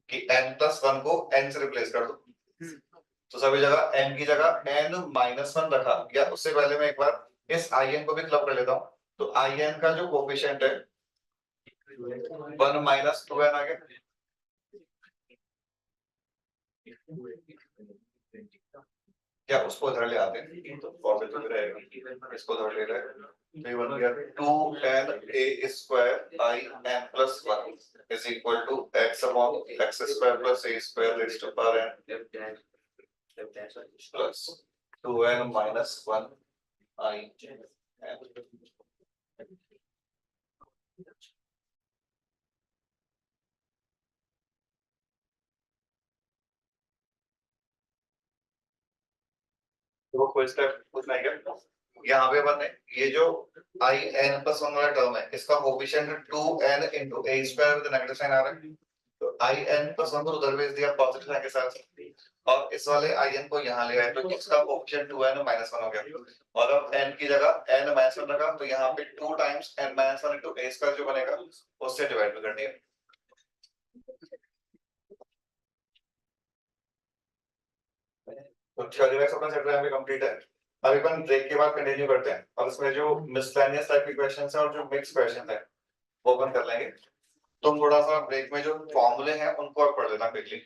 कि n प्लस 1 को n से रिप्लेस कर दो। तो सभी जगह n की जगह n माइनस 1 रखा, या उससे पहले मैं एक बार इस i n को भी क्लब कर लेता हूँ। तो i n का जो कोफिशिएंट है 1 माइनस 2n आ गया, क्या उसको इधर ले आते हैं तो पॉजिटिव रहेगा, इसको इधर ले रहे हैं तो ये बन गया 2n a² i n plus 1 is equal to x upon x² plus a² raised to power n plus 2n minus 1 i n। तो वो कोई स्टेप पूछना है क्या? यहाँ पे अपन ने ये जो आई एन प्लस वन वाला टर्म है इसका coefficient 2n into A square with negative sign आ रहा है, तो आई एन प्लस वन को उधर भेज दिया पॉजिटिव साइन के साथ, और इस वाले आई एन को यहाँ ले आए तो इसका कोफिशिएंट 2n माइनस वन हो गया, और अब n की जगह n माइनस वन रखा तो यहाँ पे 2 times n minus one into A square जो बनेगा उससे डिवाइड भी करनी है। तो थ्योरी वाइज अपना चैप्टर यहाँ पे कंप्लीट है। अभी अपन ब्रेक के बाद कंटिन्यू करते हैं और इसमें जो मिसलेनियस टाइप के क्वेश्चंस हैं और जो मिक्स क्वेश्चन है वो अपन कर लेंगे। तुम थोड़ा सा ब्रेक में जो फॉर्मूले हैं उनको और पढ़ लेना क्विकली।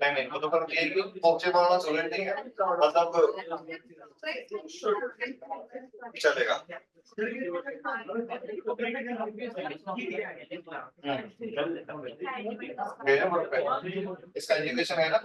नहीं वो तो पर ये पहुंचे वाला जरूरी नहीं है, मतलब चलेगा। इसका इंडिकेशन है ना,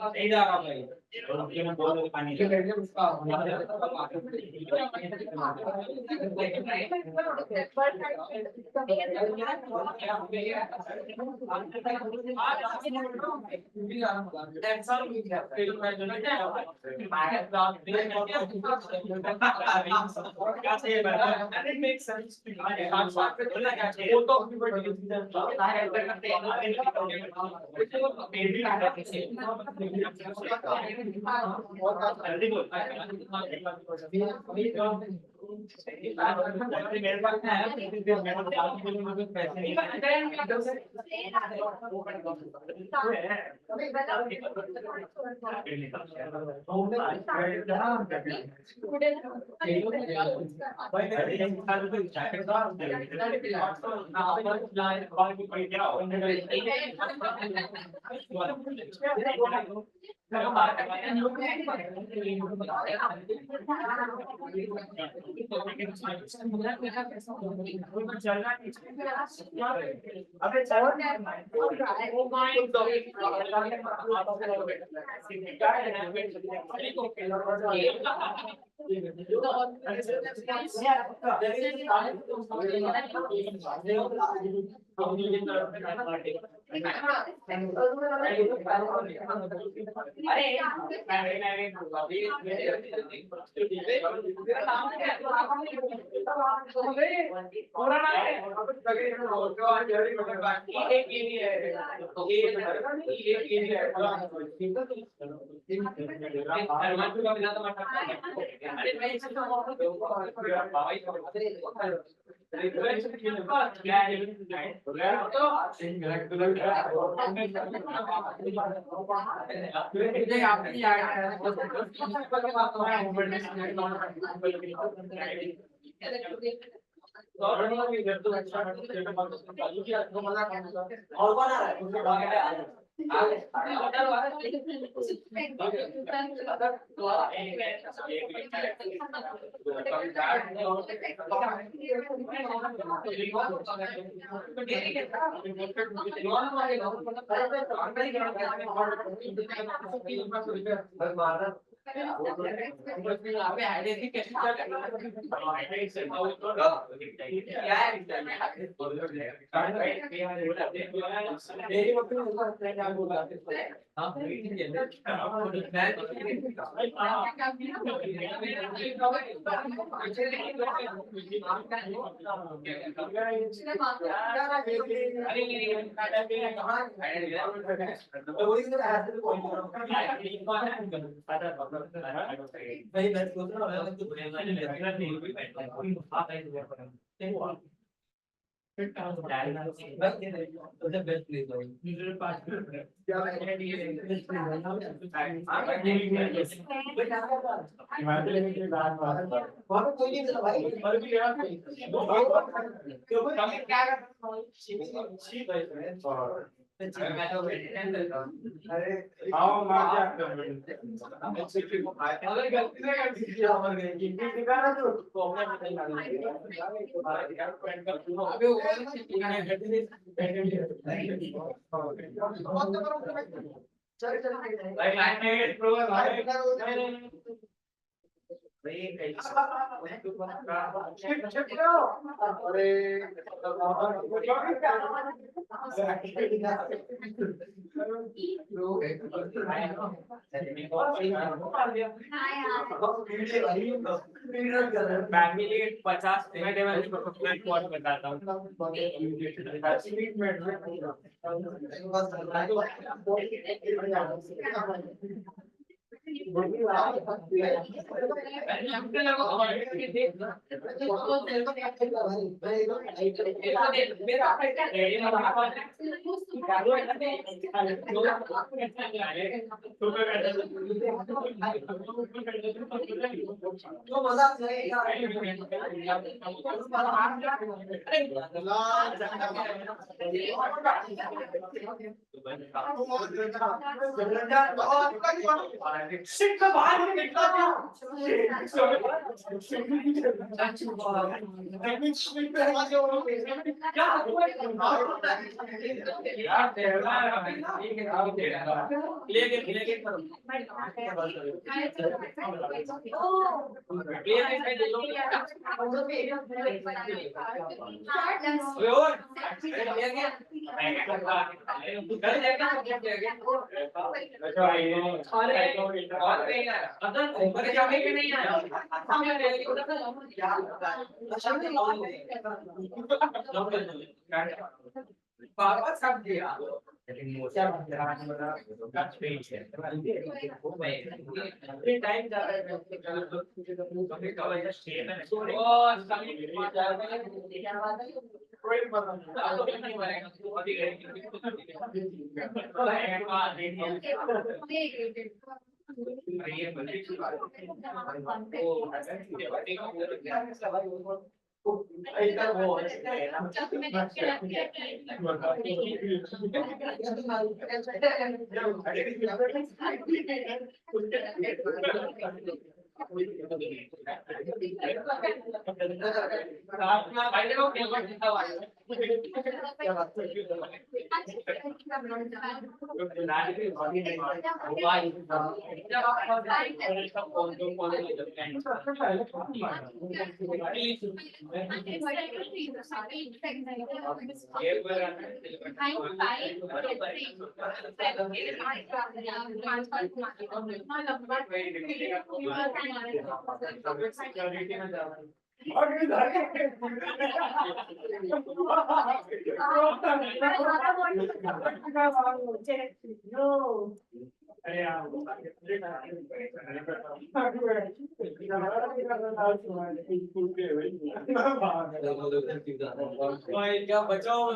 नहीं जा रहा भाई उनके में बोल दे पानी That's all we have. And it makes sense to मेरे पास फैमिली 50 मिनट में कौन बताता हूँ Shit, the बाहर निकला क्या बचाओ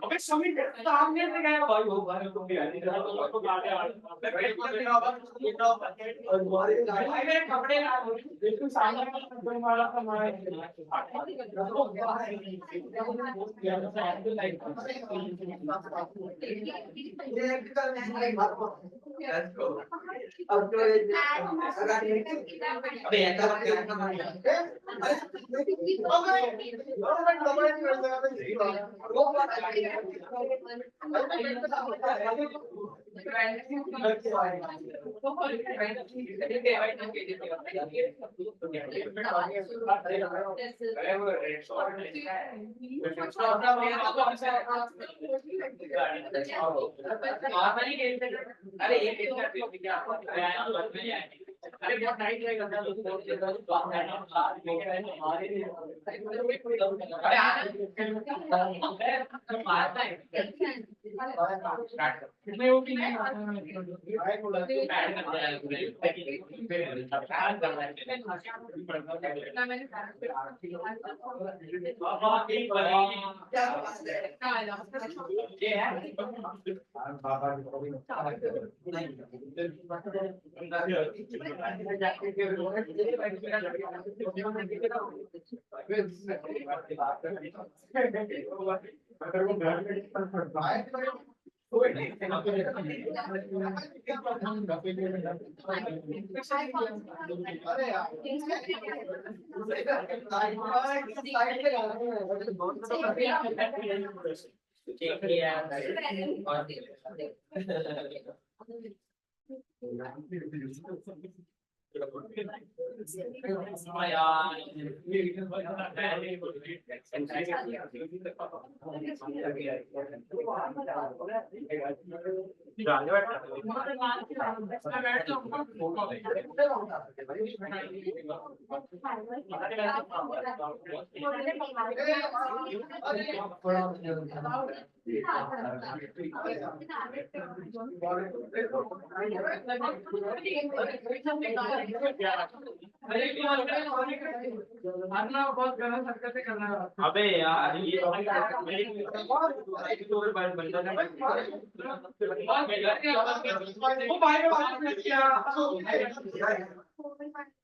अबे समीर सामने से गया भाई वो भाई तो भी आने कपड़े बिल्कुल सामने वाला था अरे अरे बहुत टाइट रहेगा अबे यार ये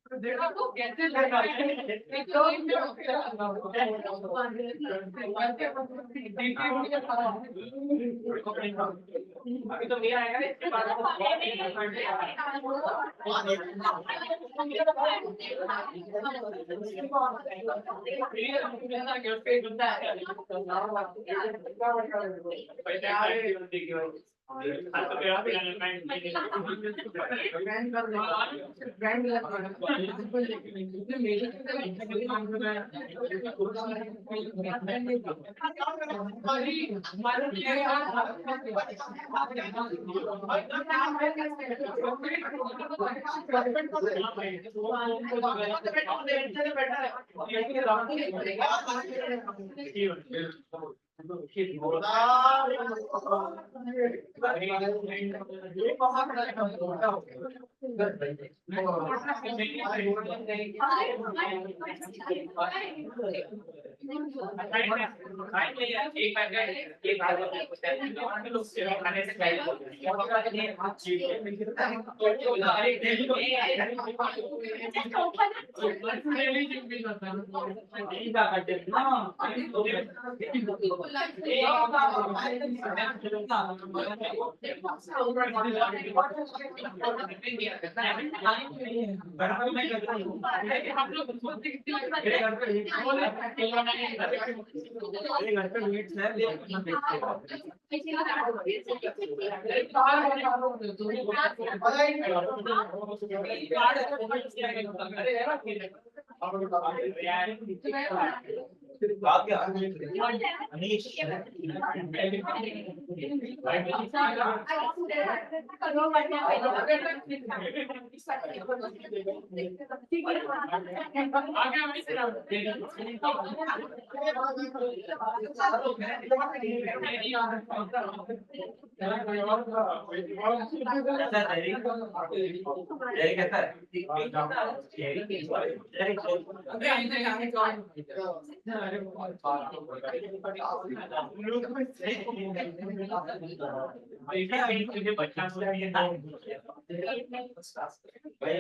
देखा तो कैसे अभी तो मेरा आएगा इसके बाद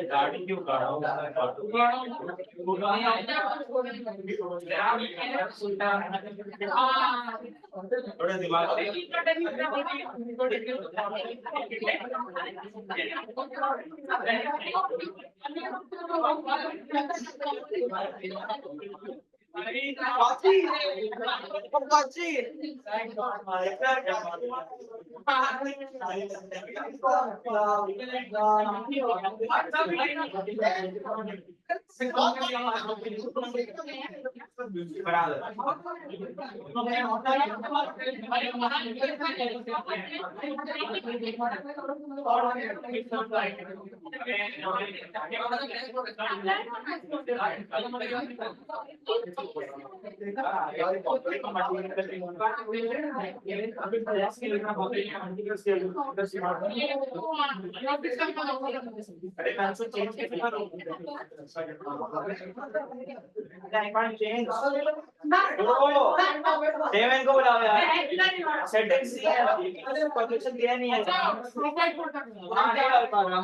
गाड़ी क्यों थोड़ा दिमाग सेवन को बुलाओ यार सेटिंग्स नहीं है परमिशन दिया नहीं है हाँ नहीं कर पा रहा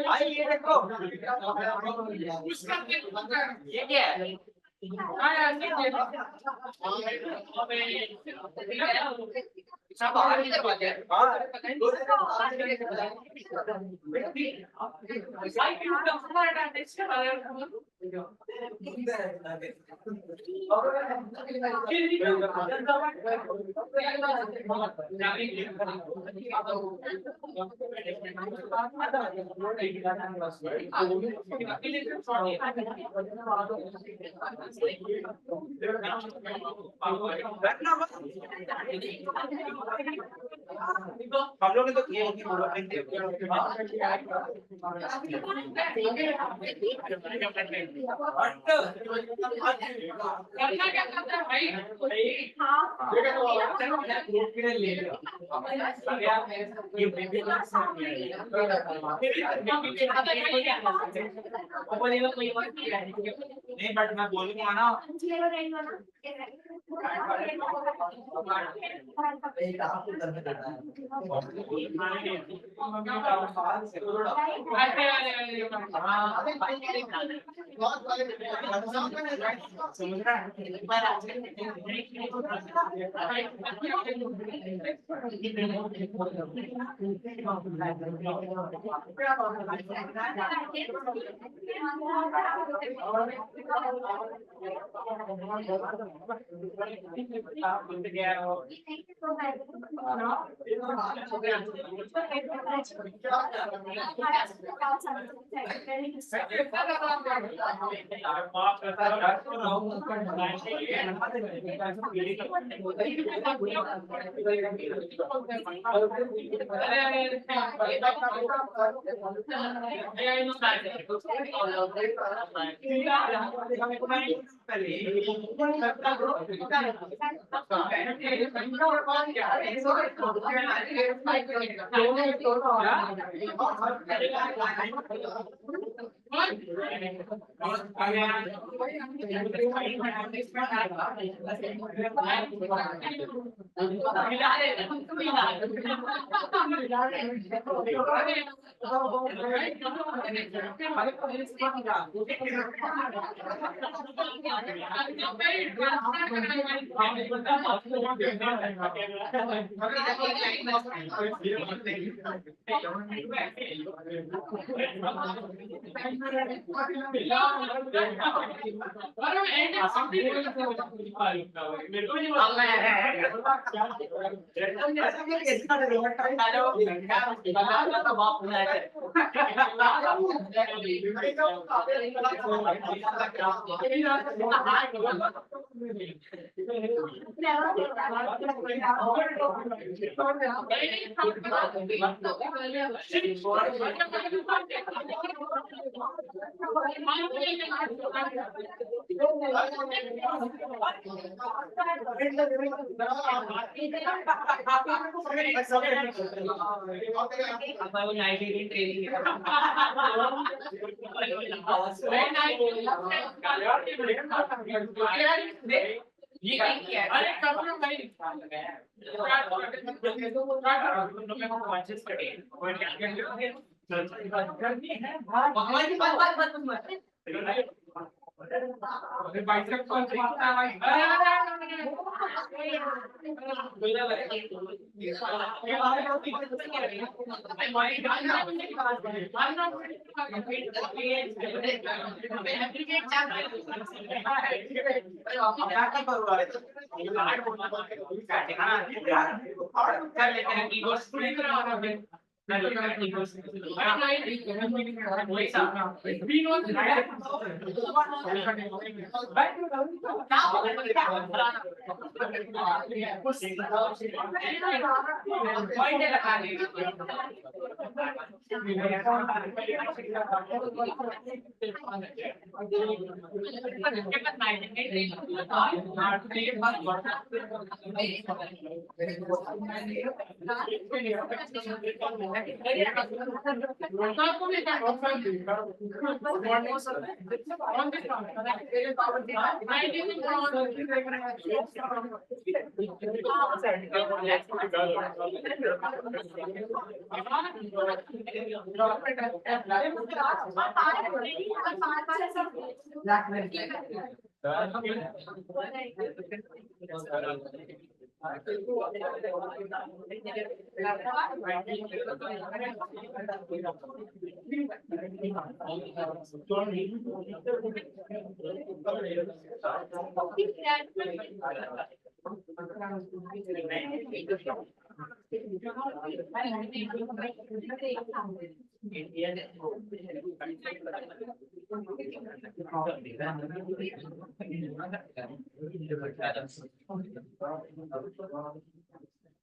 भाई ये देखो ये क्या है सब आगे की बात है रखना हम लोग ने तो किया होगी नहीं बट मैं बोलूंगा ना समझ रहा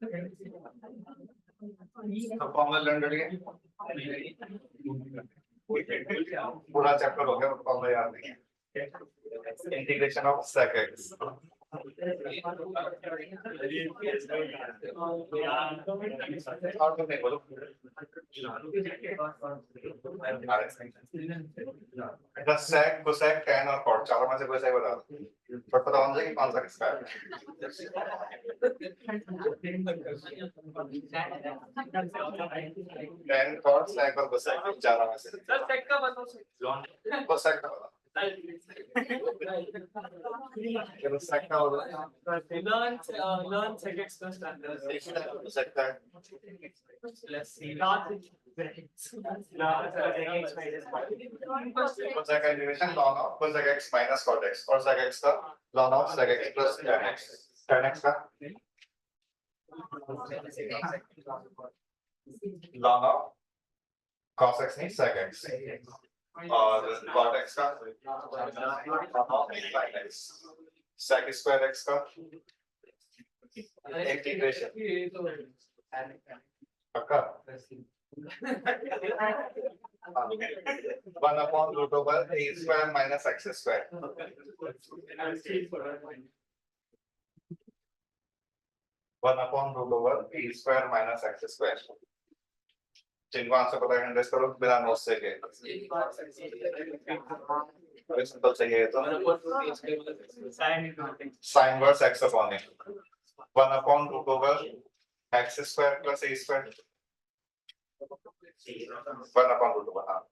तो फॉर्मूला लर्न कर लिए, पूरा चैप्टर हो गया, फॉर्मूला याद नहीं है। इंटीग्रेशन ऑफ sec x, और तुम नहीं बोलो, sec cosec tan और cot चारों में से कोई सा ही बता दो, पर पता होना चाहिए कि कौन सा किसका है। tan cot sec और cosec चारों में से सर सेक का बताओ cosec का बता, चलो sec का होगा, learn sec x plus tan cosec का है, plus c cosec का integration ln of cosec x minus cot x और sec x का ln of sec x plus tan x, tan x का ln of cos x नहीं sec x और cot x का ln of sin x, sec square x का इंटीग्रेशन पक्का 1 upon root over a square minus x square, 1 upon root over a square minus x square, जिनको आंसर पता है एड्रेस करो बिना नोट से के, सिंपल चाहिए तो sin inverse x upon a, 1 upon root over x square plus a square, 1 upon root over, हाँ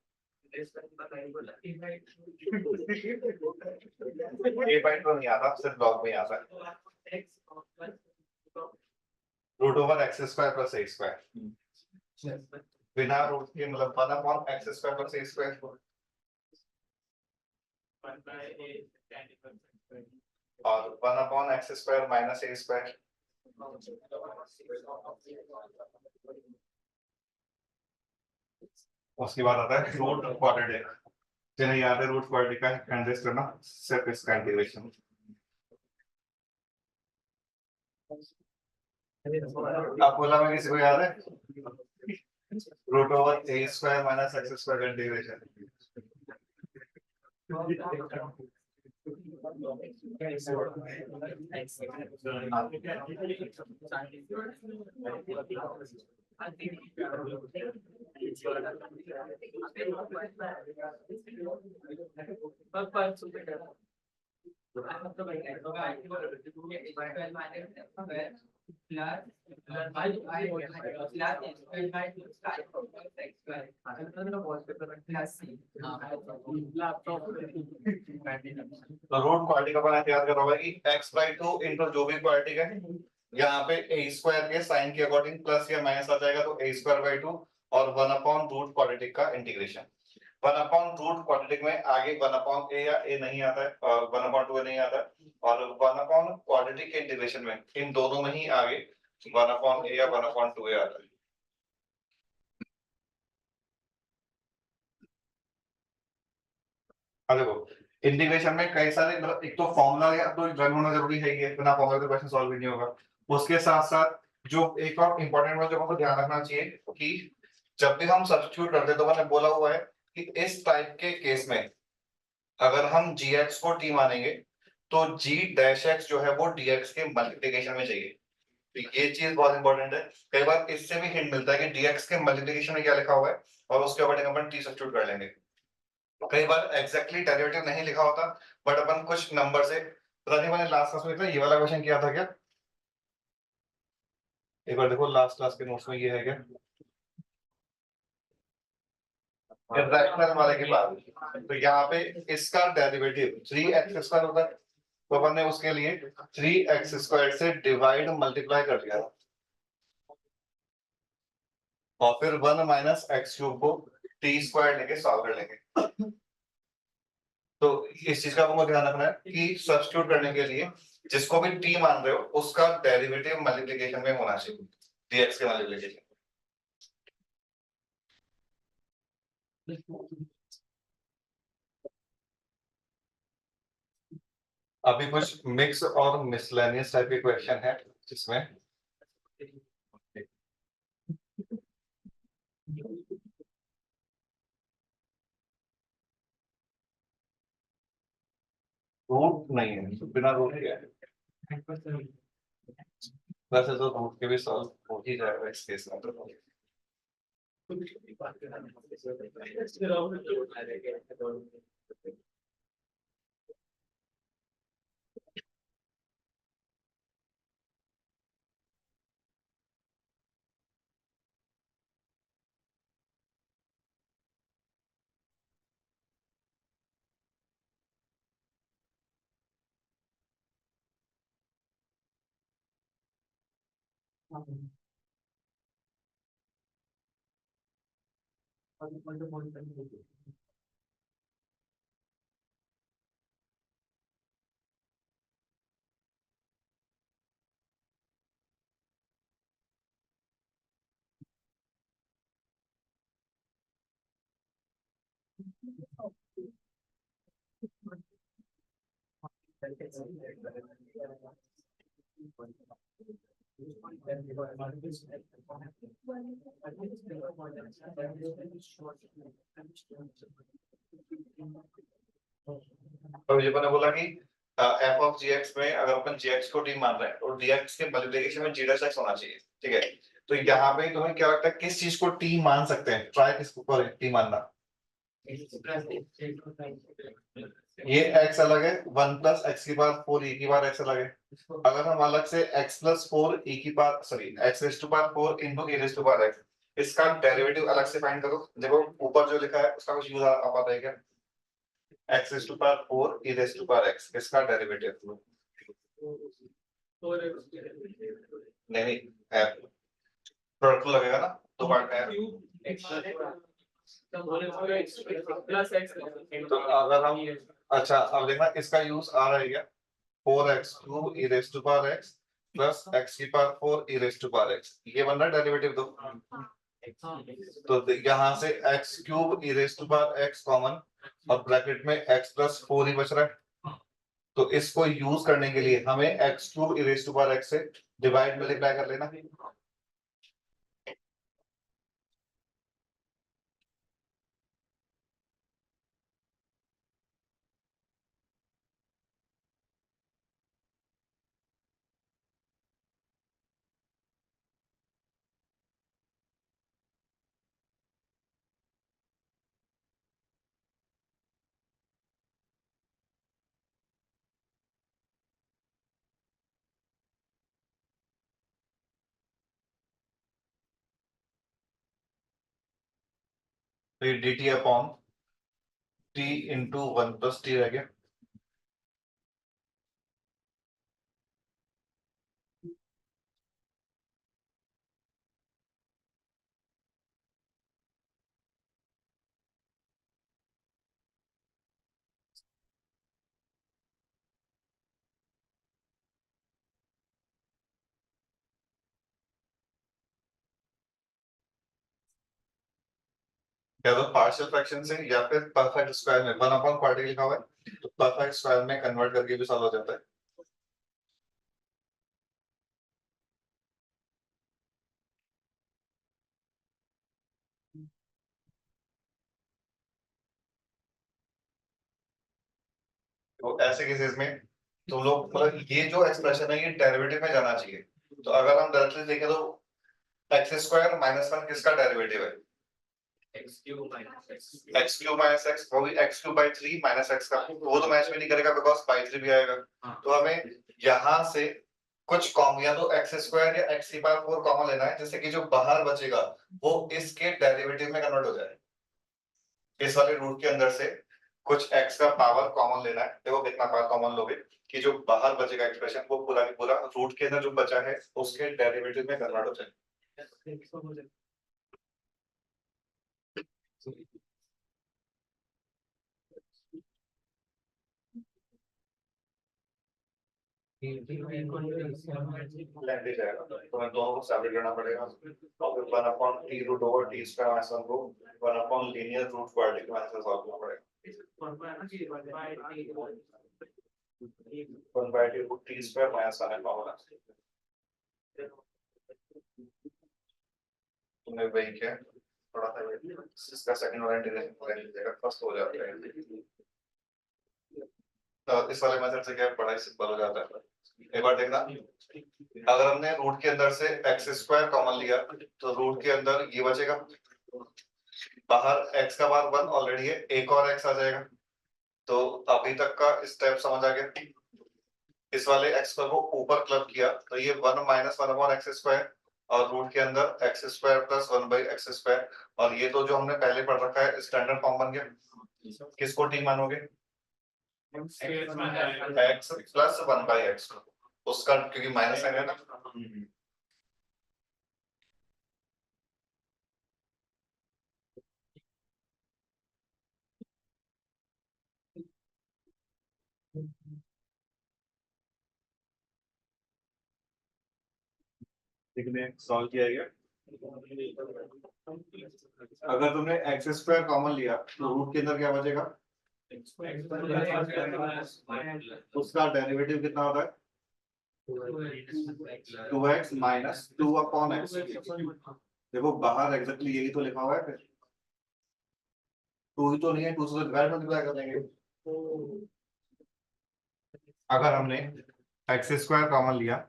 a by 2 नहीं आता, सिर्फ log में आता है, root over x square plus a square, बिना रूट के मतलब 1 upon x square plus a square और 1 upon x square minus a square, उसके बाद आता है रूट क्वाड्रेटिक, जिन्हें याद है रूट क्वाड्रेटिक का एड्रेस करना सिर्फ इसका इंटीग्रेशन, अब बोला मैं किसी को याद है root over a square minus x square का इंटीग्रेशन, तो रूट क्वाड्रेटिक का बना याद करो भाई कि x by 2 into जो भी क्वाड्रेटिक है यहाँ पे a स्क्वायर के साइन के अकॉर्डिंग प्लस या माइनस आ जाएगा तो a स्क्वायर by 2 और 1 अपॉन रूट क्वाड्रेटिक का इंटीग्रेशन, 1 अपॉन रूट क्वाड्रेटिक में आगे 1 अपॉन a या a नहीं आता है और 1 अपॉन 2 नहीं आता है और 1 अपॉन क्वाड्रेटिक के इंटीग्रेशन में इन दोनों में ही आगे 1 अपॉन a या 1 अपॉन 2a आता है। अब देखो इंटीग्रेशन में कई सारे मतलब एक तो फॉर्मूला या तो रन होना जरूरी है, ये बिना फॉर्मूला के क्वेश्चन सॉल्व भी नहीं होगा, उसके साथ साथ जो एक और इम्पोर्टेंट बात जो हमको ध्यान रखना चाहिए कि जब भी हम सब्स्टिट्यूट करते हैं तो मैंने बोला हुआ है कि इस टाइप के केस में अगर हम gx को t मानेंगे तो g डैश x जो है वो dx के मल्टीप्लिकेशन में चाहिए, तो ये चीज बहुत इंपॉर्टेंट है। कई बार इससे भी हिंट मिलता है कि dx के मल्टीप्लिकेशन में क्या लिखा हुआ है और उसके अकॉर्डिंग अपन t सब्स्टिट्यूट कर लेंगे। कई बार एग्जैक्टली डेरिवेटिव नहीं लिखा होता बट अपन कुछ नंबर से, पता नहीं मैंने लास्ट क्लास में ये वाला क्वेश्चन किया था क्या, एक बार देखो लास्ट क्लास के नोट्स में ये है क्या, इर्रेशनल वाले के बाद तो यहाँ पे इसका डेरिवेटिव 3x स्क्वायर होता है तो अपन ने उसके लिए 3x स्क्वायर से डिवाइड मल्टीप्लाई कर दिया और फिर 1 माइनस x क्यूब को t स्क्वायर लेके सॉल्व कर लेंगे। तो इस चीज का आपको ध्यान रखना है कि सब्स्टिट्यूट करने के लिए जिसको भी t मान रहे हो उसका डेरिवेटिव मल्टीप्लिकेशन में होना चाहिए, dx के मल्टीप्लिकेशन। अभी कुछ मिक्स और मिसलेनियस टाइप के क्वेश्चन है जिसमें रूट नहीं है तो बिना रूट के है। वैसे तो रूट के भी सॉल्व हो ही जाएगा इस केस में तो। तो ये मैंने बोला कि एफ ऑफ जी एक्स में अगर अपन जी एक्स को टी मान रहे हैं और डी एक्स के मल्टीप्लिकेशन में जी डैश एक्स होना चाहिए, ठीक है। तो यहाँ पे तुम्हें क्या लगता है किस चीज को टी मान सकते हैं? ट्राई किसको करें टी मानना। ये x अलग है, 1 प्लस एक्स की पावर 4 e की पावर x अलग है। अगर हम अलग से x प्लस 4 e की power sorry x raise to power 4 into e raise to power x, इसका डेरिवेटिव अलग से फाइंड करो। देखो ऊपर जो लिखा है उसका कुछ यूज आ पाता है क्या? x raise to power 4 e raise to power x, इसका डेरिवेटिव नहीं प्रोडक्ट लगेगा ना, दो पार्ट में है। तो अगर हम अच्छा अब देखना इसका यूज आ रहा है क्या? 4x cube e raise to power x plus x की power 4 e raise to power x, ये बन रहा है डेरिवेटिव। तो यहाँ से x cube e raise to power x common और ब्रैकेट में x प्लस 4 ही बच रहा है। तो इसको यूज करने के लिए हमें x cube e raise to power x से डिवाइड मल्टीप्लाई कर लेना। तो ये dt upon t into 1 plus T रह गया। या तो पार्शियल फ्रैक्शन से या फिर परफेक्ट स्क्वायर में 1 अपॉन क्वाड्रेटिक लिखा हुआ है तो परफेक्ट स्क्वायर में कन्वर्ट करके भी सॉल्व हो जाता है। तो ऐसे केसेस में तुम लोग मतलब ये जो एक्सप्रेशन है ये डेरिवेटिव में जाना चाहिए। तो अगर हम डायरेक्टली देखें तो एक्स स्क्वायर माइनस 1 किसका डेरिवेटिव है? एक्स क्यूब माइनस एक्स, वो भी x cube by 3 minus x का, वो तो मैच में नहीं करेगा बिकॉज बाई 3 भी आएगा। तो हमें यहाँ से कुछ कॉमन या तो एक्स स्क्वायर या एक्स की पावर 4 कॉमन लेना है जिससे कि जो बाहर बचेगा वो इसके डेरिवेटिव में कन्वर्ट हो जाए। इस वाले रूट के अंदर से कुछ x का पावर कॉमन लेना है। देखो कितना पावर कॉमन लोगे कि जो बाहर बचेगा एक्सप्रेशन वो पूरा की पूरा रूट के अंदर जो बचा है उसके डेरिवेटिव में कन्वर्ट हो जाए। लेंथ जाएगा तो मैं दोनों को सेपरेट करना पड़ेगा और फिर 1 upon t root over t square minus 1 को 1 upon linear root quadratic minus से सॉल्व करना पड़ेगा। 1 by t root t square minus 1 है कॉमन है। तुमने वही किया थोड़ा सा इसका सेकंड वाला इंटीग्रेशन कर लीजिएगा, फर्स्ट हो जाता है। तो इस वाले मेथड से क्या बड़ा ही सिंपल हो जाता है। एक बार देखना, अगर हमने रूट के अंदर से एक्स स्क्वायर कॉमन लिया तो रूट के अंदर ये बचेगा, बाहर एक्स का मान 1 ऑलरेडी है, एक और एक्स आ जाएगा। तो अभी तक का स्टेप समझ आ गया। इस वाले एक्स को ऊपर क्लब किया तो ये 1 माइनस 1 अपॉन एक्स स्क्वायर, और रूट के अंदर x square plus 1 by x square, और ये तो जो हमने पहले पढ़ रखा है स्टैंडर्ड फॉर्म बन गया। किसको टी मानोगे? एक्स प्लस 1 बाई एक्स, उसका क्योंकि माइनस साइन है ना। सॉल्व किया गया। अगर तुमने एक्स स्क्वायर कॉमन लिया तो रूट के अंदर क्या बचेगा? उसका डेरिवेटिव कितना होता है? 2x minus 2 upon x. देखो बाहर एग्जैक्टली यही तो लिखा हुआ है, फिर 2 ही तो नहीं है, 2 से डिवाइड मल्टीप्लाई कर देंगे। अगर हमने एक्स स्क्वायर कॉमन लिया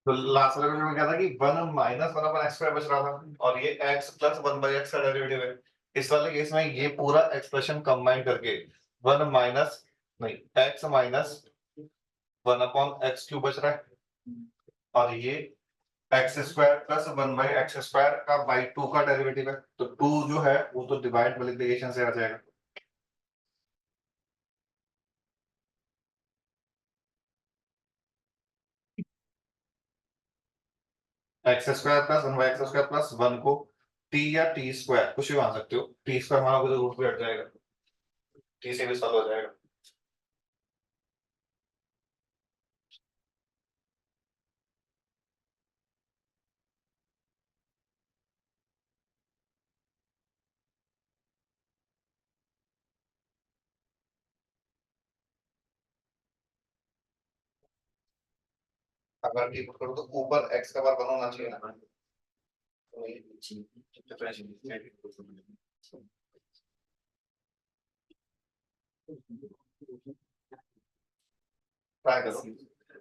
तो लास्ट वाले में क्या था कि 1 माइनस 1 अपॉन एक्स स्क्वायर बच रहा था, और ये x प्लस 1 बाई एक्स का डेरिवेटिव है। इस वाले केस में ये पूरा एक्सप्रेशन कंबाइन करके 1 माइनस नहीं x minus 1 upon x cube बच रहा है, और ये x square plus 1 by x square का बाई 2 का डेरिवेटिव है। तो 2 जो है वो तो डिवाइड मल्टीप्लिकेशन से आ जाएगा। X square plus 1 by x square plus 1 को टी या टी स्क्वायर कुछ भी मान सकते हो, टी स्क्वायर मानोगे तो रूट भी हट जाएगा, टी से भी सॉल्व हो जाएगा। अगर टी पुट करो तो ऊपर एक्स का बार बना होना चाहिए ना। ट्राई करो।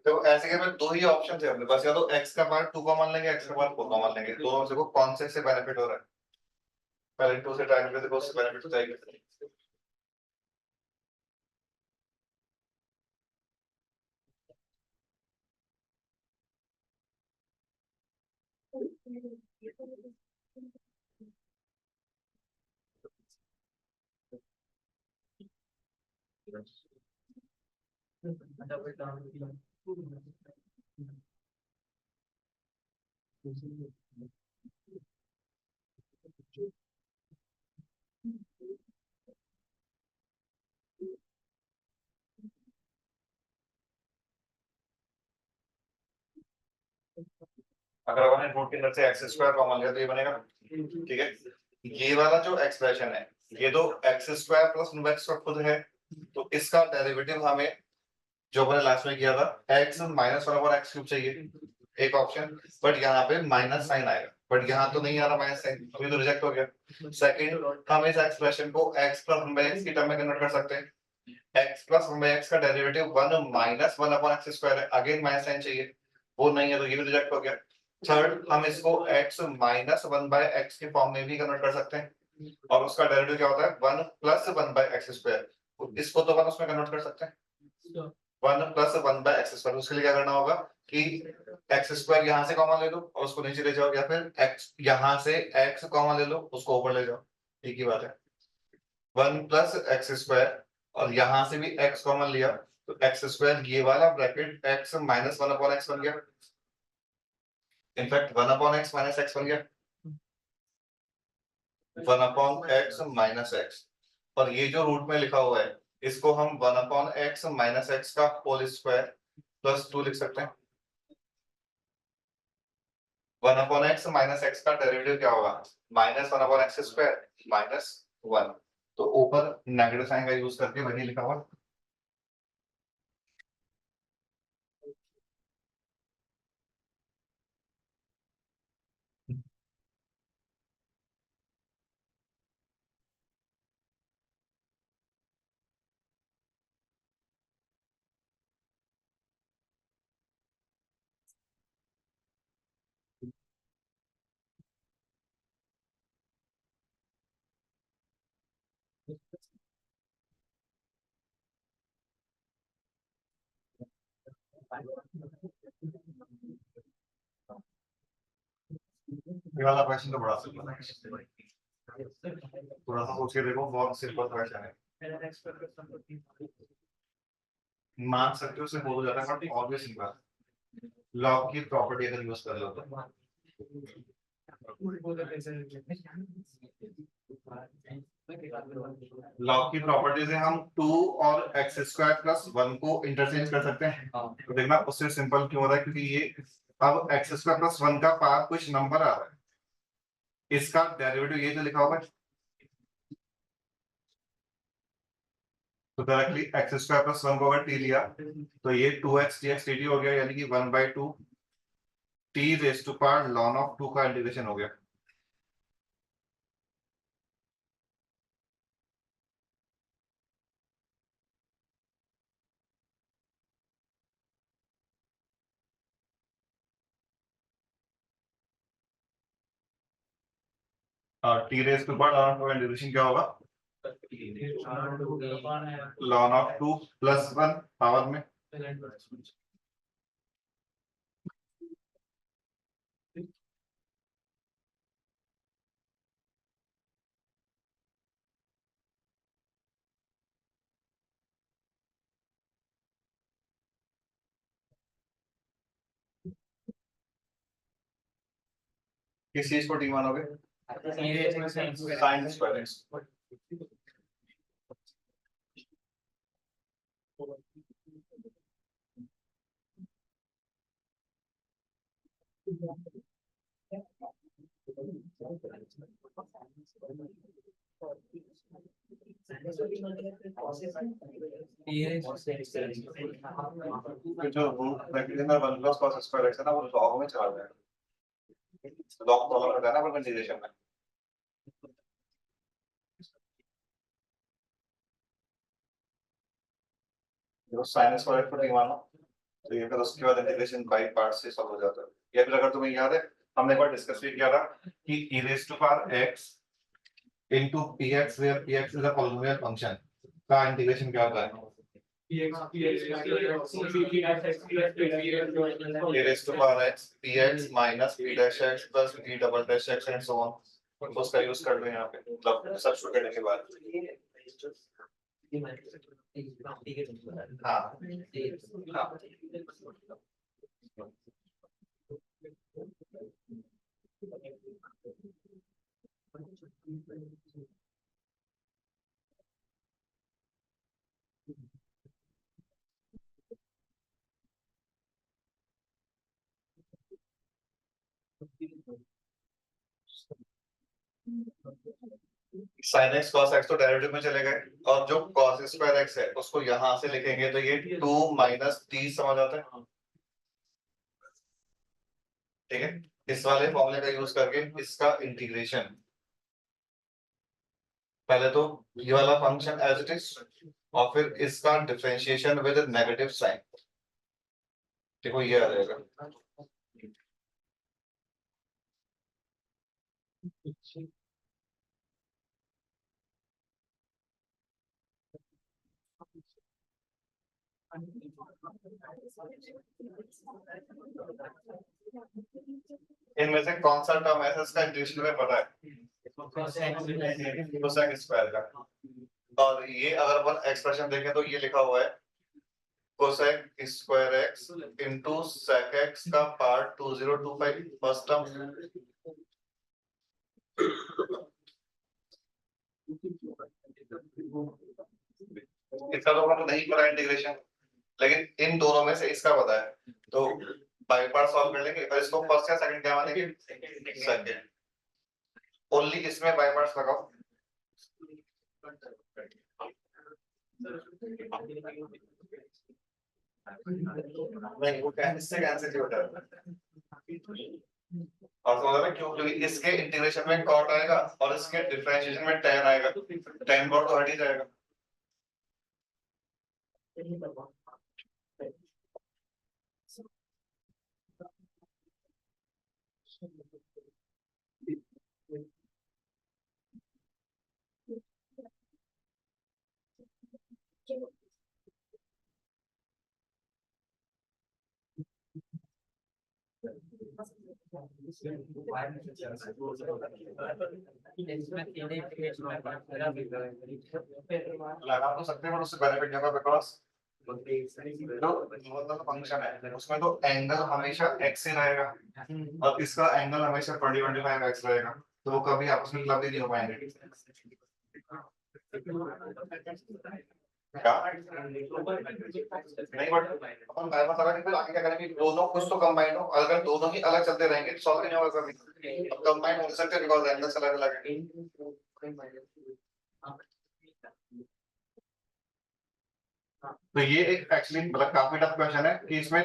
तो ऐसे के में दो ही ऑप्शन थे अपने पास, या तो x का पार्ट 2 कॉमन लेंगे, x का पार्ट 4 कॉमन लेंगे। दोनों से को कौन से बेनिफिट हो रहा है? पहले 2 से ट्राई करके देखो, उससे बेनिफिट हो जाएगा। अगर अपन ने रूट के अंदर से एक्स स्क्वायर कॉमन लिया तो ये बनेगा, ठीक है। ये वाला जो एक्सप्रेशन है ये तो एक्स स्क्वायर प्लस 1 एक्स खुद है, तो इसका डेरिवेटिव हमें जो अपने लास्ट में किया था x minus 1 over x cube चाहिए, एक ऑप्शन। बट यहाँ पे माइनस साइन आएगा, बट यहाँ तो नहीं आ रहा माइनस साइन, अभी तो रिजेक्ट हो गया। सेकंड, हम इस एक्सप्रेशन को x प्लस 1 बाई एक्स की टर्म में कन्वर्ट कर सकते हैं। x प्लस 1 बाई एक्स का derivative 1 minus 1 upon x square है, अगेन माइनस साइन चाहिए, वो नहीं है तो ये भी रिजेक्ट हो गया। थर्ड, हम इसको x माइनस 1 बाई एक्स के फॉर्म में भी कन्वर्ट कर सकते हैं, और उसका डेरिवेटिव क्या होता है 1 प्लस 1 बाई एक्स स्क्वायर, इसको तो 1 उसमें कन्वर्ट कर सकते हैं 1 प्लस 1 बाई एक्स स्क्वायर। उसके लिए क्या करना होगा कि एक्स स्क्वायर यहाँ से कॉमन ले लो और उसको नीचे ले जाओ, या फिर एक्स यहाँ से एक्स कॉमन ले लो उसको ऊपर ले जाओ, एक ही बात है। 1 प्लस एक्स स्क्वायर और यहाँ से भी एक्स कॉमन लिया तो एक्स स्क्वायर, ये वाला bracket x minus 1 upon x बन गया, in fact 1 upon x minus x बन गया, 1 अपॉन एक्स माइनस एक्स, और ये जो रूट में लिखा हुआ है इसको हम 1 अपॉन एक्स माइनस एक्स का होल स्क्वायर प्लस 2 लिख सकते हैं। 1/x माइनस x का डेरिवेटिव क्या होगा? -1/x square -1। तो ऊपर नेगेटिव साइन का यूज करके वही लिखा हुआ। ये वाला क्वेश्चन तो बड़ा सिंपल है, थोड़ा सा सोच के देखो, बहुत सिंपल क्वेश्चन है, मान सकते हो, उससे हो जाता है, बट ऑब्वियस सिंपल। लॉग की प्रॉपर्टी अगर यूज कर लो तो लॉग की प्रॉपर्टी से हम 2 और x² + 1 को इंटरचेंज कर सकते हैं। तो देखना उससे सिंपल क्यों हो रहा है, क्योंकि ये अब x² + 1 का पार कुछ नंबर आ रहा है, इसका डेरिवेटिव ये जो लिखा हुआ है, तो डायरेक्टली x² + 1 को अगर t लिया तो ये 2x dx dt हो गया, यानी कि 1/2 t⁻ln 2 का इंटीग्रेशन हो गया। और t⁻ln 2 का इंटीग्रेशन क्या होगा? ln 2 + 1 पावर में किस चीज को t मानोगे? Sine square x। जो रूट ब्रैकेट में 1 + cos स्क्वायर x है ना, वो लॉग में चला जाएगा, लॉग प्रॉब्लम होता है ना पर इंटीग्रेशन में। देखो साइन स्क्वायर को t मानो, तो ये फिर उसके बाद इंटीग्रेशन बाय पार्ट से सॉल्व हो जाता है। या फिर अगर तुम्हें याद है, हमने एक बार डिस्कस भी किया था कि e⁻x into px where px is a polynomial function का इंटीग्रेशन क्या होता है? e⁻x px minus p'(x) plus p"(x) and so on, तो उसका यूज कर लो यहाँ पे, मतलब सब्स्टिट्यूट करने के बाद। हाँ sin x cos x तो डेरिवेटिव में चले गए, और जो cos स्क्वायर x है उसको यहाँ से लिखेंगे तो ये 2 - t समझ आता है, ठीक है। इस वाले फॉर्मूले का यूज करके इसका इंटीग्रेशन, पहले तो ये वाला फंक्शन एज इट इज, और फिर इसका डिफरेंशिएशन विद नेगेटिव साइन, देखो ये आ जाएगा। इनमें से कौन सा टर्म है इसका इंटीग्रेशन में पता है? कोसेक स्क्वायर का। और ये अगर अपन एक्सप्रेशन देखें तो ये लिखा हुआ है cosec square x into sec x का पार्ट 2025 फर्स्ट टर्म। इसका तो हमको नहीं पता इंटीग्रेशन, लेकिन इन दोनों में से इसका पता है, तो बाई पार्ट सॉल्व कर लेंगे और इसको फर्स्ट या सेकंड क्या मानेंगे? सेकंड। ओनली इसमें बाई पार्ट्स लगाओ। नहीं, वो इससे कैंसिल हो जाता है। और समझ में क्यों? क्योंकि इसके इंटीग्रेशन में कॉट आएगा और इसके डिफरेंशिएशन में tan आएगा, tan कॉट तो हट ही जाएगा। लगा तो सकते हैं पर उससे बेनिफिट नहीं होगा बिकॉज जो फंक्शन है उसमें तो एंगल हमेशा x ही रहेगा और इसका एंगल हमेशा 20-25 x रहेगा, तो वो कभी आपस में क्लब ही नहीं हो पाएंगे। क्या नहीं, बट अपन बार-बार सवाल नहीं, फिर आगे क्या करेंगे? दोनों कुछ तो कंबाइन हो, अगर दोनों ही अलग चलते रहेंगे तो सॉल्व नहीं होगा कभी। अब कंबाइन हो सकते हैं बिकॉज़ एंगल्स अलग-अलग हैं। तो ये एक एक्चुअली मतलब काफी टफ क्वेश्चन है कि इसमें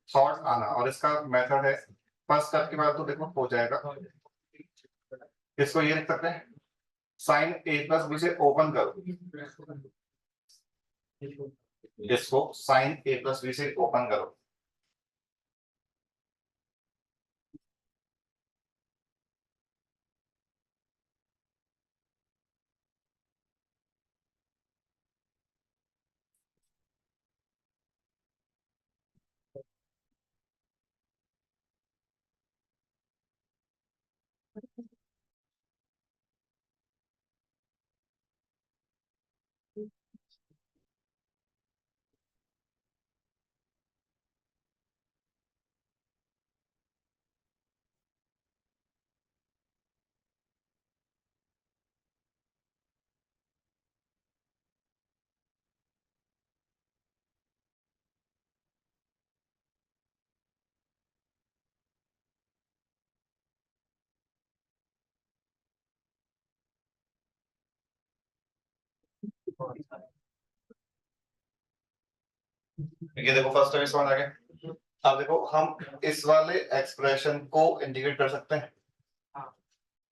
शॉर्ट्स आना, और इसका मेथड है फर्स्ट स्टेप के बाद तो देखो हो जाएगा। इसको ये लिख सकते हैं sin a plus b से ओपन करो, इसको sin a plus b से ओपन करो। ये देखो फर्स्ट टाइम समझ आ गया। अब देखो हम इस वाले एक्सप्रेशन को इंटीग्रेट कर सकते हैं।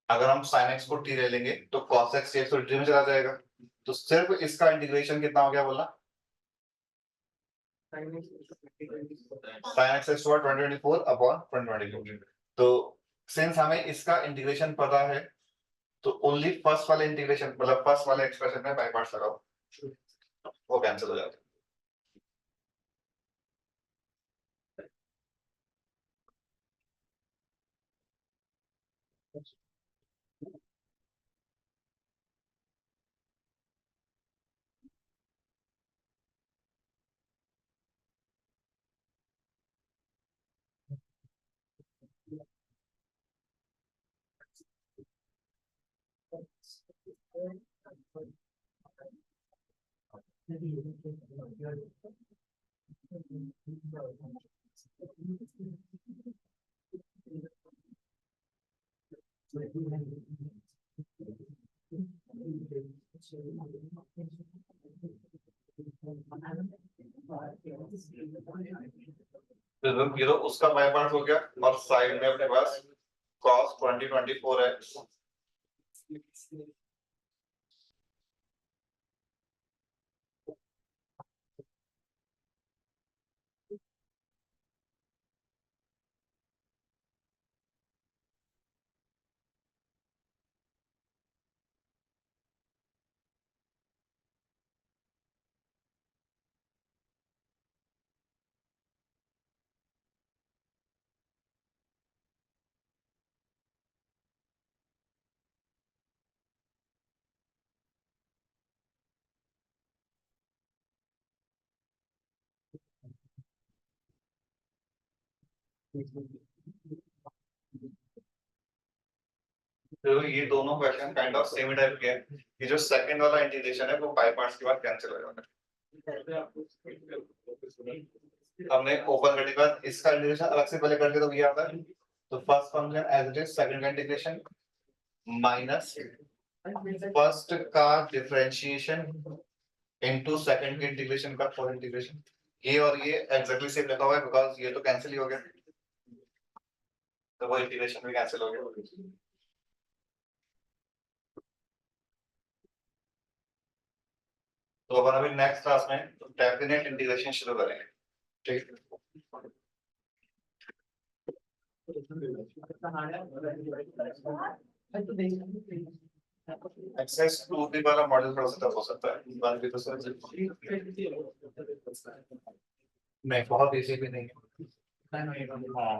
अगर हम sin x को t ले लेंगे तो cos x तो t में चला जाएगा, तो सिर्फ इसका इंटीग्रेशन कितना हो गया बोला? sin x is 2024 upon 2022। तो सिंस हमें इसका इंटीग्रेशन पता है तो ओनली फर्स्ट वाले इंटीग्रेशन मतलब फर्स्ट वाले एक्सप्रेशन में बाय पार्ट्स लगाओ, वो कैंसिल हो जाता है। ये तो उसका बाय पार्ट हो गया और साइड में अपने पास cos 2024 है। तो ये दोनों question kind of same type के हैं। ये जो सेकंड वाला इंटीग्रेशन है वो बाय पार्ट्स के बाद कैंसिल हो जाता है। हमने ओपन करने के बाद इसका इंटीग्रेशन अलग से पहले कर लिया तो ये आता है, तो first function as it is, second का इंटीग्रेशन माइनस फर्स्ट का डिफरेंशिएशन इनटू सेकंड के इंटीग्रेशन का फॉर इंटीग्रेशन। ये और ये एग्जैक्टली सेम लिखा हुआ है बिकॉज ये तो कैंसिल ही हो गया, तो वो इंटीग्रेशन भी कैंसिल हो गया। तो अपन अभी नेक्स्ट क्लास में डेफिनेट इंटीग्रेशन शुरू करेंगे, ठीक। एक्सरसाइज 2 वाला मॉडल थोड़ा सा टफ हो सकता है, 1 भी तो समझ नहीं, बहुत इजी भी नहीं है। हाँ।